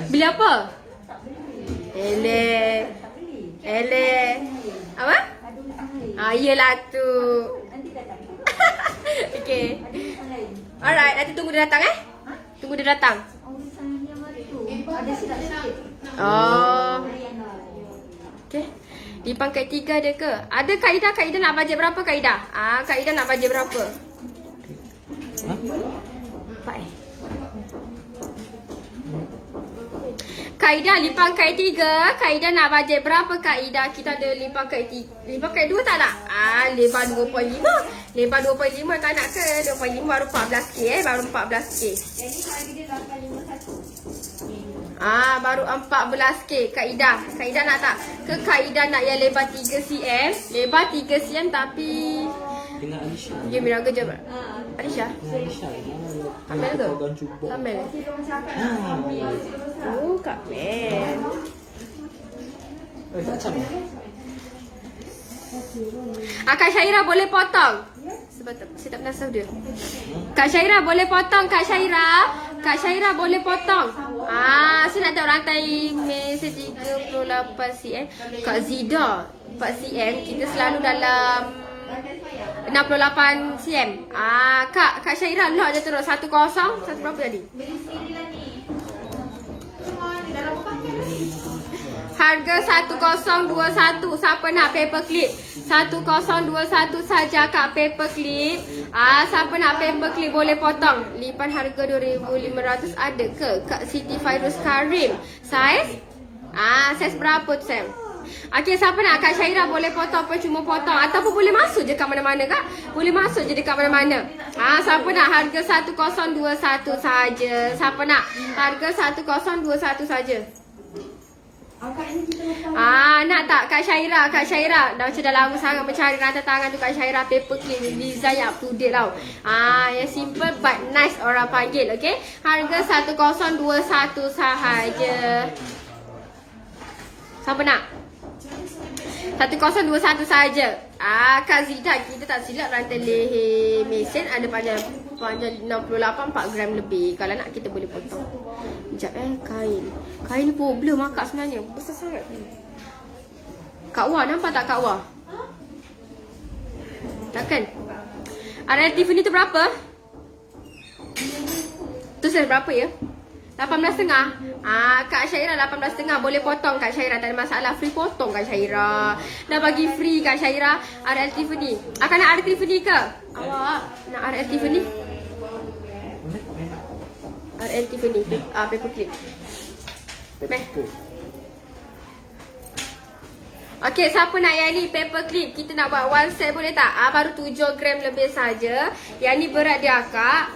Beli apa? Ele. Apa? Yelah tu. Okay. Alright, nanti tunggu dia datang Tunggu dia datang. Oh. Okay. Di pangkat 3 dia ke? Ada Kak Ida nak bajet berapa Kak Ida? Kak Ida nak bajet berapa? 4 Kak Ida limpang kait 3. Kak Ida nak bajet berapa Kak Ida? Kita ada limpang kait 3. Limpang kait 2 tak nak? Lebar 2.5. Lebar 2.5 tak nak ke? 2.5 baru 14k baru 14k. Yang ni harga dia 851. Baru 14k Kak Ida. Kak Ida nak tak? Ke Kak Ida nak yang lebar 3 cm? Lebar 3 cm tapi Dengan Alisha. dia Mirago je. Alisha? Alisha. Ambil tu? Cuba. Ambil. Oh, Kak Mel. Macam Kak Syaira boleh potong? Sebab saya tak pernah serve dia. Kak Syaira boleh potong Kak Syaira? Kak Syaira boleh potong? Saya nak tahu rantai meja 38 cm. Kak Zida 4 cm. Kita selalu dalam 68 cm. Kak Syaira lock je terus. 10. Satu berapa tadi? Harga 1021. Siapa nak paper clip? 1021 saja Kak paper clip. Siapa nak paper clip boleh potong. Lipan harga 2,500 ada ke? Kak Siti Fairuz Karim. Saiz? Saiz berapa tu Sam? Okey, siapa nak? Kak Syaira boleh potong apa cuma potong ataupun boleh masuk je kat mana-mana Kak? Boleh masuk je dekat mana-mana. Siapa nak? Harga 1021 saja. Siapa nak? Harga 1021 saja. Akak ni kita letak. Nak tak Kak Syaira? Kak Syaira dah macam dah lama sangat mencari rantai tangan tu Kak Syaira paper clip design yang up to date tau. Yang simple but nice orang panggil, okey. Harga 1021 sahaja. Siapa nak? 1021 sahaja. Kak Zida, kita tak silap rantai leher mesin ada panjang 68 4 gram lebih. Kalau nak kita boleh potong. Sekejap kain. Kain ni problem akak sebenarnya. Besar sangat. Kak Wah, nampak tak Kak Wah? Takkan? RL Tiffany tu berapa? Tu saya berapa ya? 18.5. Kak Syaira 18.5. Boleh potong Kak Syaira, tak ada masalah. Free potong Kak Syaira. Dah bagi free Kak Syaira. RL Tiffany. Akan nak RL Tiffany ke? Awak nak RL Tiffany? RL Tiffany. Paper clip. Meh. Okay, siapa nak yang ni paper clip? Kita nak buat one set boleh tak? Baru 7 gram lebih saja. Yang ni berat dia akak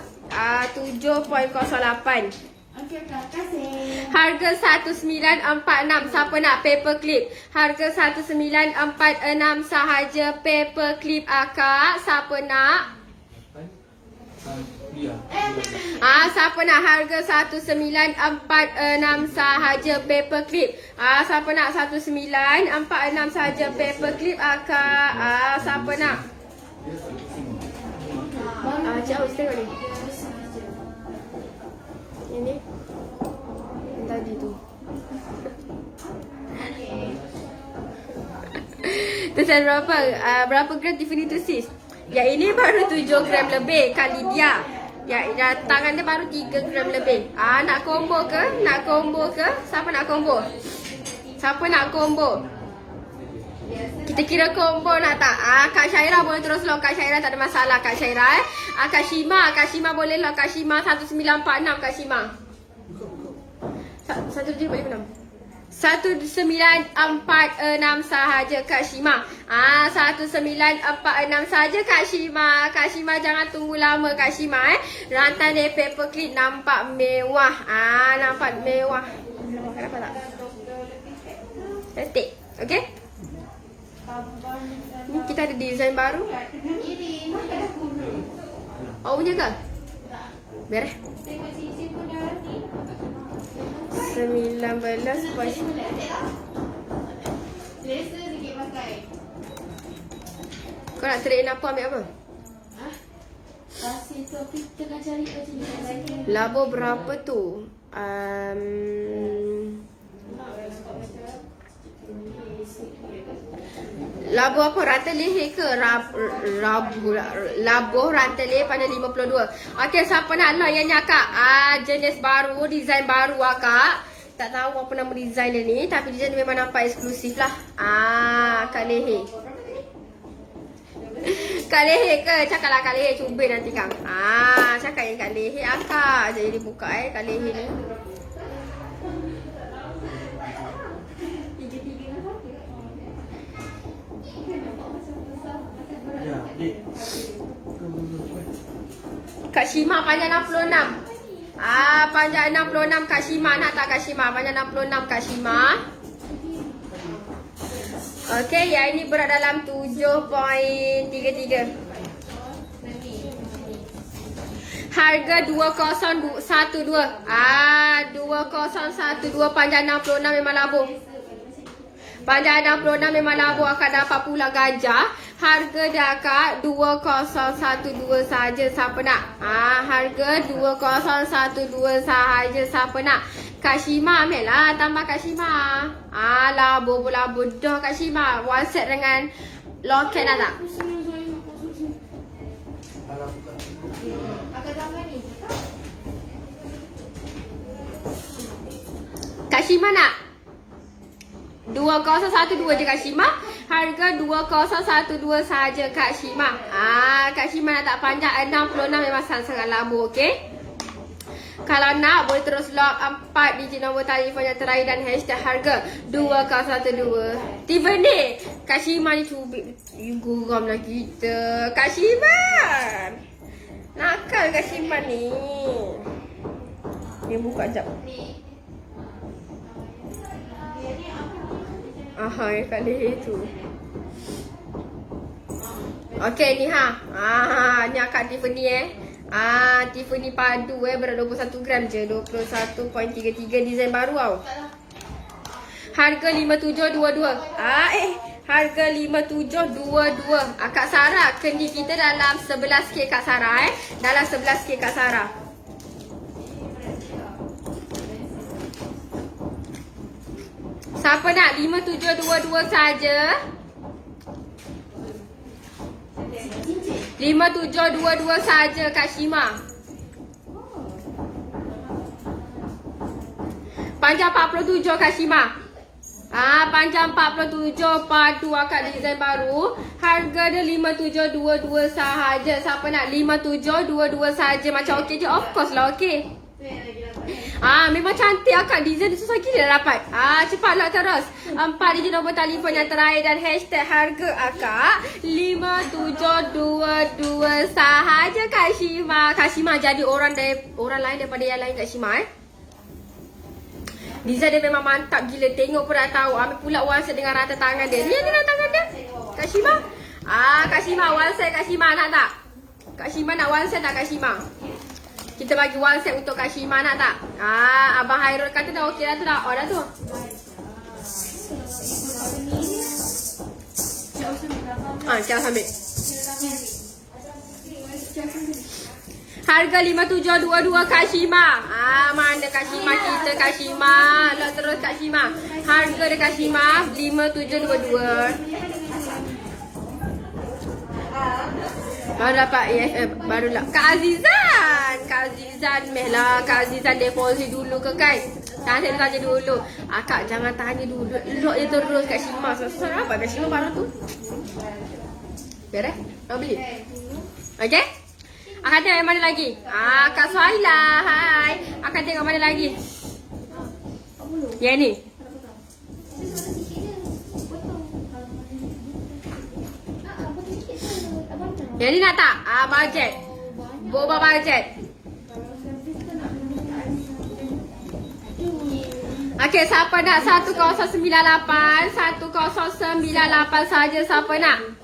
7.08. Okey, terima kasih. Harga 1946. Siapa nak paper clip? Harga 1946 sahaja paper clip akak. Siapa nak? Siapa nak harga 1946 sahaja paper clip? Siapa nak 1946 sahaja paper clip akak? Siapa nak? Cik Aus tengok ni. Ini yang tadi tu. Terus berapa? Berapa gram Tiffany tu sis? Yang ini baru 7 gram lebih kali dia. Yang tangan dia baru 3 gram lebih. Nak combo ke? Nak combo ke? Siapa nak combo? Siapa nak combo? Kita kira combo nak tak? Kak Syaira boleh terus lock. Kak Syaira tak ada masalah Kak Syaira Kak Shima boleh lock. Kak Shima 1946 Kak Shima. 1746 sahaja Kak Shima. 1946 sahaja Kak Shima. Kak Shima jangan tunggu lama Kak Shima Rantai ni paper clip nampak mewah. Nampak mewah. Nampak tak? Cantik. Okay. Ni kita ada design baru. Ini mana kuno? Awak punya ke? Merah. Tengok sisi pun dah ni. 19 pas. Selesa sikit pakai. Kau nak train apa, ambil apa? Pasir tu aku tengah cari macam ni. Labo berapa tu? Labo apa? Rantai leher ke? Labo rantai leher panjang 52. Okey, siapa nak lock yang ni akak? Jenis baru, design baru akak. Tak tahu apa nama design dia ni, tapi design dia memang nampak eksklusif lah. Kak leher. Kak leher ke? Cakaplah kak leher, cuba nanti kang. Cakap yang kak leher akak. Jadi dia buka kak leher ni. Kak Shima panjang 66. Panjang 66 Kak Shima. Nak tak Kak Shima? Panjang 66 Kak Shima. Okey, yang ini berat dalam 7.33. Harga 2012. 2012 panjang 66 memang labuh. Panjang 66 memang labuh akan dapat pula gajah. Harga dia akak 2012 saja. Siapa nak? Harga 2012 sahaja. Siapa nak? Kak Shima ambil lah. Tambah Kak Shima. Labuh dah Kak Shima. One set dengan loket dah tak? Akak tambah ni. Kak Shima nak? 2012 je Kak Shima. Harga 2012 saja Kak Shima. Kak Shima nak tak panjang 66 memang sangat labu, okey? Kalau nak boleh terus lock 4 digit nombor telefon yang terakhir dan hashtag harga 2012. Tiffany, Kak Shima ni cubit. Guram lah kita. Kak Shima. Nakal Kak Shima ni. Dia buka jap. Yang kali itu. Okey ni ni akak Tiffany Tiffany padu berat 21 gram je, 21.33 design baru tau. Harga 5722. Harga 5722. Kak Sarah, kendi kita dalam 11k Kak Sarah dalam 11k Kak Sarah. Siapa nak 5722 saja? 5722 saja Kak Shima. Panjang 47 Kak Shima. Panjang 47 padu akak design baru. Harga dia 5722 sahaja. Siapa nak 5722 saja? Macam okey je, of course lah okey. Memang cantik akak, design susah gila dapat. Cepatlah terus. 4 digit nombor telefon yang terakhir dan hashtag harga akak 5722 sahaja Kak Shima. Kak Shima jadi orang lain daripada yang lain Kak Shima Design dia memang mantap gila. Tengok pun dah tahu. Ambil pula one set dengan rata tangan dia. Ni dengan tangan dia Kak Shima. Kak Shima one set Kak Shima nak tak? Kak Shima nak one set tak Kak Shima? Kita bagi one set untuk Kak Shima, nak tak? Abang Hairul kata dah okey dah tu dah. Dah tu. Jangan ambil. Harga 5722 Kak Shima. Mana Kak Shima kita Kak Shima. Lah terus Kak Shima. Harga dia Kak Shima 5722. Baru dapat EFF. Barulah Kak Azizan mehlah. Kak Azizan deposit dulu ke kan? Tanya dulu. Kak jangan tanya dulu. Lock je terus Kak Shima. Susah apa Kak Shima baru tu? Biar nak beli. Okay? Akan tengok yang mana lagi? Kak Suhaila. Hai. Akan tengok mana lagi? Yang ni. Yang ni nak tak? Budget. Boba budget. Okey, siapa nak 1098? 1098 saja siapa nak?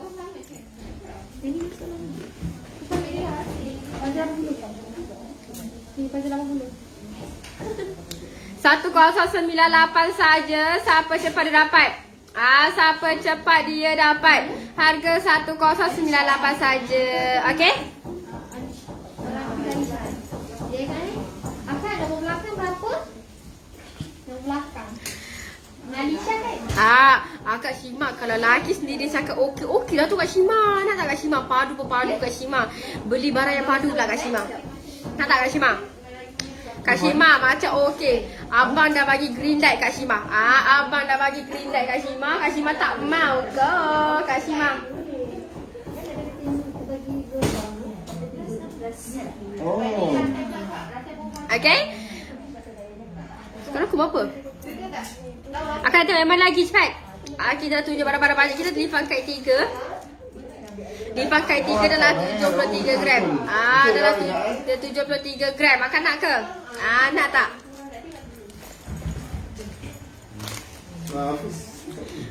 1098 saja. Siapa cepat dia dapat? Siapa cepat dia dapat. Harga 1098 saja. Okey? Akak nombor belakang berapa? Nombor belakang Nalisha kan? Kak Shima kalau lelaki sendiri cakap okey lah tu Kak Shima. Nak tak Kak Shima? Padu Kak Shima. Beli barang yang padu lah Kak Shima. Nak tak Kak Shima? Kak Shima macam okey. Abang dah bagi green light Kak Shima. Abang dah bagi green light Kak Shima. Kak Shima tak mau ke Kak Shima? Okay? Sekarang aku buat apa? Akan tengok yang mana lagi cepat. Kita tunjuk barang-barang banyak. Kita lipat kait 3. Lipat kait 3 dalam 73 gram. Dalam 73 gram. Akan nak ke? Nak tak?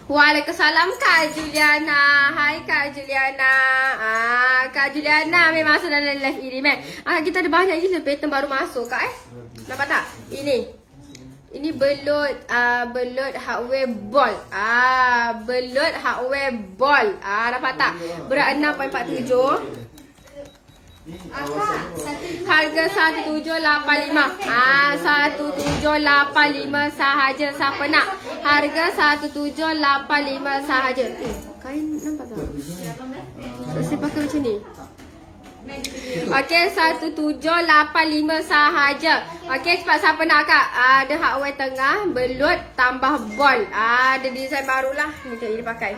Waalaikumsalam Kak Juliana. Hai Kak Juliana. Kak Juliana memang masuk dalam live ini kita ada banyak gila pattern baru masuk Kak Nampak tak? Ini belut hardware ball. Belut hardware ball. Dapat tak? Berat 6.47. Harga 1785. 1785 sahaja. Siapa nak? Harga 1785 sahaja. Kain nampak tak? Saya pakai macam ni. Okey, 1785 sahaja. Okey, cepat siapa nak Kak? Ada hardware tengah, belut tambah ball. Ada design barulah. Ni dia pakai.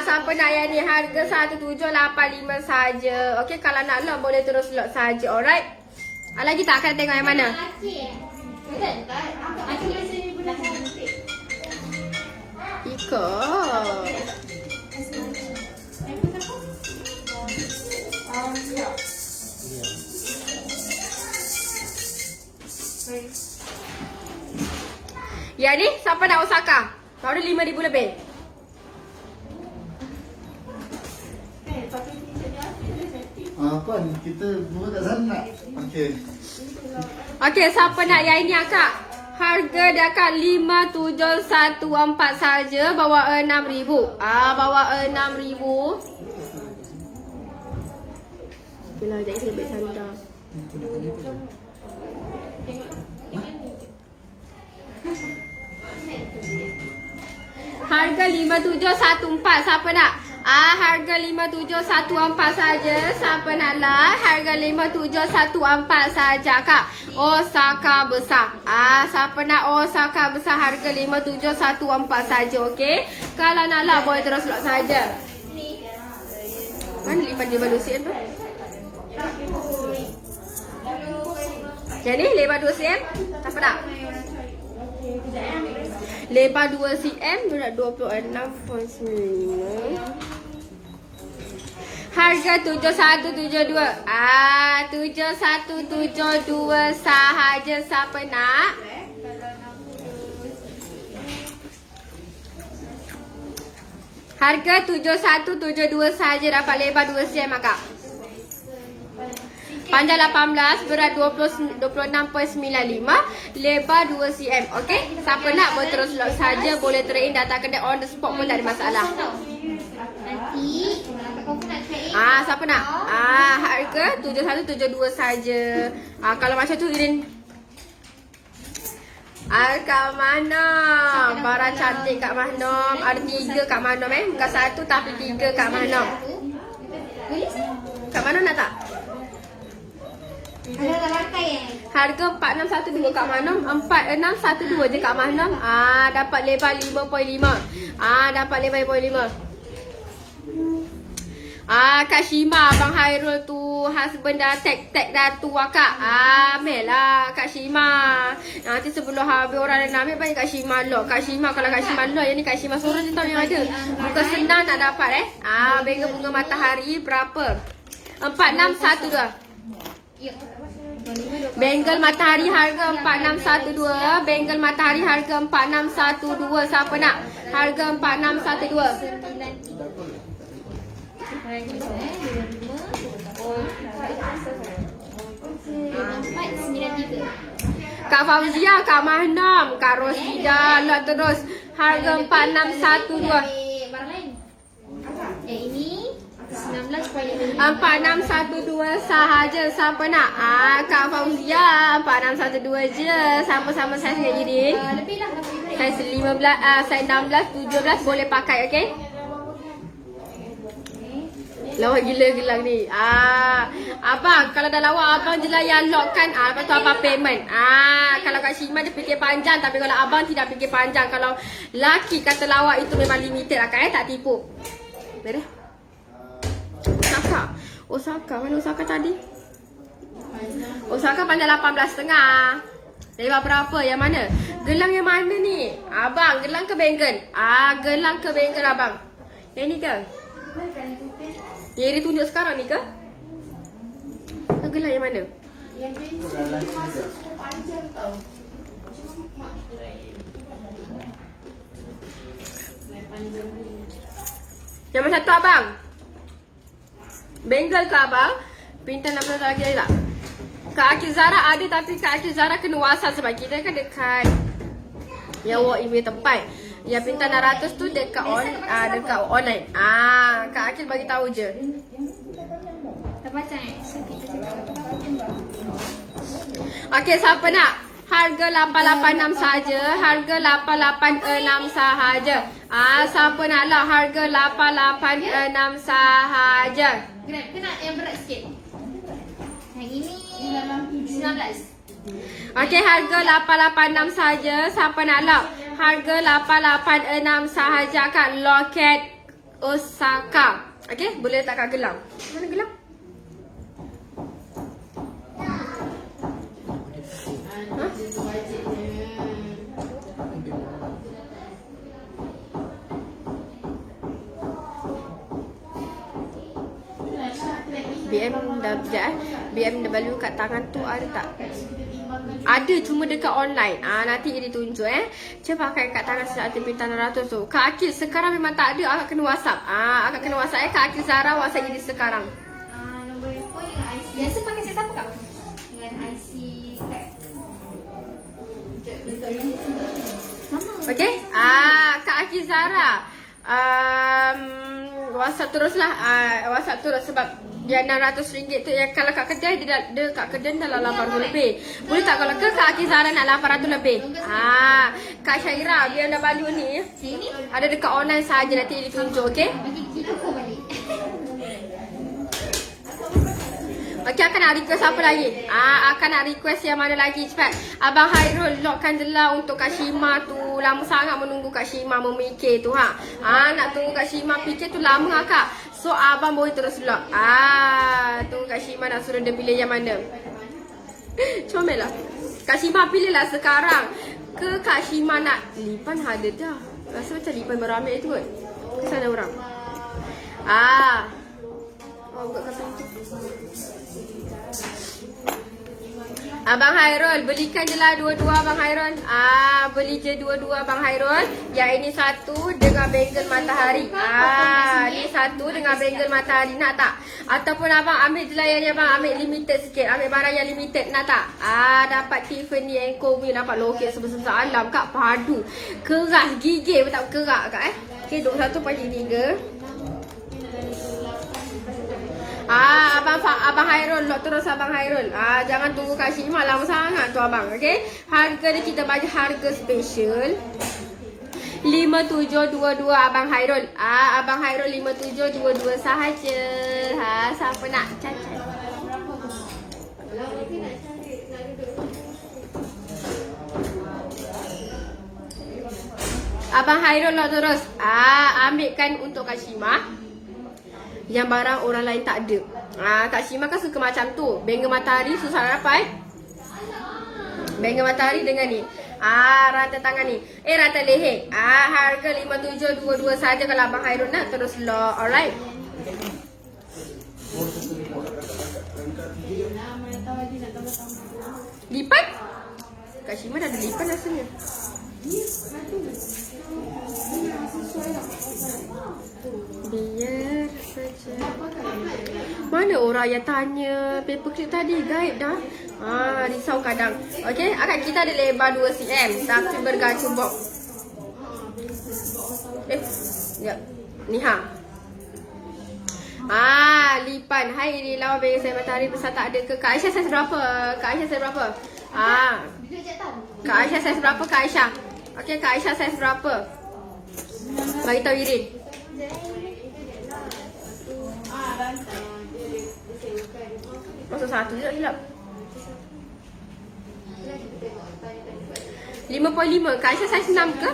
Siapa nak yang ni? Harga 1785 saja. Okey, kalau nak lock boleh terus lock saja. Alright. Lagi tak akan tengok yang mana? Ikut. Yang ni siapa nak Osaka? Baru 5,000 lebih. Apa ni? Kita buat kat sana nak. Okey. Okey, siapa nak yang ini akak? Harga dia akan 5,714 saja, bawa 6,000. Bawa 6,000. Bila jadi saya ambil sandal. Harga 5,714, siapa nak? Harga 5,714 saja. Siapa nak lah? Harga 5,714 saja kak. Osaka besar. Siapa nak Osaka besar, harga 5,714 saja, okey? Kalau nak lah boleh terus lock saja. Mana lipat dia baru CM tu? Yang ni lebar 2 cm. Siapa nak? Lebar 2 cm berat 26.9. Harga 7172. 7172 sahaja. Siapa nak? Harga 7172 sahaja, dapat lebar 2 cm akak. Panjang 18, berat 26.95, lebar 2 cm. Okey? Siapa nak boleh terus lock saja, boleh trade in, datang kedai on the spot pun tak ada masalah. Nanti kalau kau nak trade in. Siapa nak? Harga 7172 saja. Kalau macam tu Irin. Kak Manom. Barang cantik Kak Manom. Ada 3 Kak Manom Bukan 1 tapi 3 Kak Manom. Kak Manom nak tak? Ada tak pakai Harga 4612 Kak Manom, 4612 je Kak Manom. Dapat lebar 5.5. Dapat lebar 5.5. Kak Shima, Abang Hairul tu husband dah tag dah tua kak. Ambil lah Kak Shima. Nanti sebelum habis orang nak ambil, bagi Kak Shima lock. Kak Shima, kalau Kak Shima lock, yang ni Kak Shima sorang je tahu yang ada. Bukan senang nak dapat Bengkel bunga matahari berapa? 4612. Bengkel matahari harga 4612. Bengkel matahari harga 4612. Siapa nak? Harga 4612. Kak Fauzia, Kak Mahnam, Kak Rosida, lot terus. Harga 4612. barang lain? Ini 19.5. 4612 sahaja. Siapa nak? Kak Fauzia, 4612 je. Sama-sama saiz dengan Irin. Lebih lah. Saiz 15, saiz 16, 17 boleh pakai, okey? Lawa gila gelang ni. Abang, kalau dah lawa abang je lah yang lock kan. Lepas tu abang payment. Kalau Kak Shima dia fikir panjang, tapi kalau abang tidak fikir panjang. Kalau laki kata lawa itu memang limited lah kan, tak tipu. Beres. Osaka. Mana Osaka tadi? Osaka panjang 18.5. Lebar berapa? Yang mana? Gelang yang mana ni? Abang, gelang ke bengkel? Gelang ke bengkel abang? Yang ni ke? Yang dia tunjuk sekarang ni ke? Gelang yang mana? Yang mana satu abang? Bengkel ke abang? Pintar 16 lagi ada tak? Kak Akil Zara ada, tapi Kak Akil Zara kena WhatsApp sebab kita kan dekat yang walk in tempat. Yang pintar 600 tu dekat dekat online. Kak Akil bagi tahu je. Tak baca Okey, siapa nak? Harga 886 saja. Harga 886 sahaja. Siapa nak lah harga 886 sahaja. Kena yang berat sikit. Yang ini 19. Okey, harga 886 saja. Siapa nak lock? Harga 886 sahaja kat loket Osaka. Okey, boleh letak kat gelang. Mana gelang? BMW kat tangan tu ada tak? Ada cuma dekat online. Nanti Iri tunjuk Cuba pakai kat tangan sejak tepi tanah ratus tu. Kak Akil sekarang memang tak ada. Akak kena WhatsApp. Akak kena WhatsApp Kak Akil Zara WhatsApp Iri sekarang. Nombor handphone dengan IC. Biasa pakai set apa Kak? Dengan IC tag. Okay. Kak Akil Zara. WhatsApp teruslah. WhatsApp terus sebab yang RM600 tu yang kalau kat kedai dia kat kedai dalam 800 lebih. Boleh tak kalau ke Kak Akil Zara nak 800 lebih? Kak Syaira biar anda balik ni. Sini. Ada dekat online saja nanti Iri tunjuk, okey? Bagi kita kau balik. Okey, akan nak request apa lagi? Akan nak request yang mana lagi? Cepat. Abang Hairul lockkan je lah untuk Kak Shima tu. Lama sangat menunggu Kak Shima memikir tu nak tunggu Kak Shima fikir tu lama Kak. So abang boleh terus lock. Tunggu Kak Shima nak suruh dia pilih yang mana. Comel lah. Kak Shima pilih lah sekarang. Ke Kak Shima nak lipan ada dah. Rasa macam lipan beramai tu kot. Kesana orang. Bukakan pintu. Abang Hairul, belikan je lah dua-dua Abang Hairul. Beli je dua-dua Abang Hairul. Yang ini satu dengan bangle matahari. Ni satu dengan bangle matahari. Nak tak? Ataupun abang ambil je lah yang abang ambil limited sikit. Ambil barang yang limited. Nak tak? Dapat Tiffany & Co. Dapat loket sebesar alam Kak. Padu. Keras gigi. Tak kerak Kak Okay, 21 pagi 3. Abang Hairul, lock terus Abang Hairul. Jangan tunggu Kak Shima lama sangat tu abang, okey? Harga ni kita bagi harga special 5722 Abang Hairul. Abang Hairul 5722 sahaja. Siapa nak cacat? Abang Hairul lock terus. Ambilkan untuk Kak Shima yang barang orang lain tak ada. Kak Shima kan suka macam tu. Bangle matahari susah nak dapat. Bangle matahari dengan ni. Rantai tangan ni. Rantai leher. Harga 5722 saja kalau Abang Hairul nak terus lock. Alright. Lipat? Kak Shima dah ada lipat rasanya. Biar saja. Mana orang yang tanya paperclip tadi? Gaib dah. Risau kadang. Okey, akak kita ada lebar 2 cm tapi bergantung box. Sekejap. Ni lipan. Hai, ini lawan bagi saya matahari besar tak ada ke? Kak Aisyah saiz berapa? Kak Aisyah saiz berapa? Kak Aisyah saiz berapa Kak Aisyah? Okey, Kak Aisyah saiz berapa? Bagi tahu Irin. Masuk satu je hilap. 5.5. Kak Aisyah saiz 6 ke?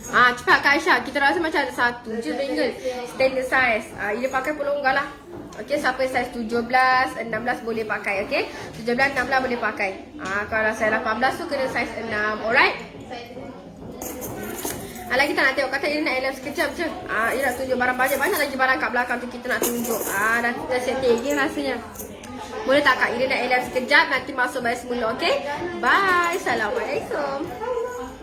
Cepat Kak Aisyah. Kita rasa macam ada satu je bangle standard size. Dia pakai pun longgar lah. Okey, siapa saiz 17, 16 boleh pakai. Okey, 17, 16 boleh pakai. Kalau saiz 18 tu kena saiz 6. Alright. Lagi kita nak tengok kata Ira nak elap sekejap je. Ira nak tunjuk barang banyak lagi barang kat belakang tu kita nak tunjuk. Dah setting lagi rasanya. Boleh tak Kak Ira nak elap sekejap nanti masuk balik semula. Okey. Bye. Assalamualaikum.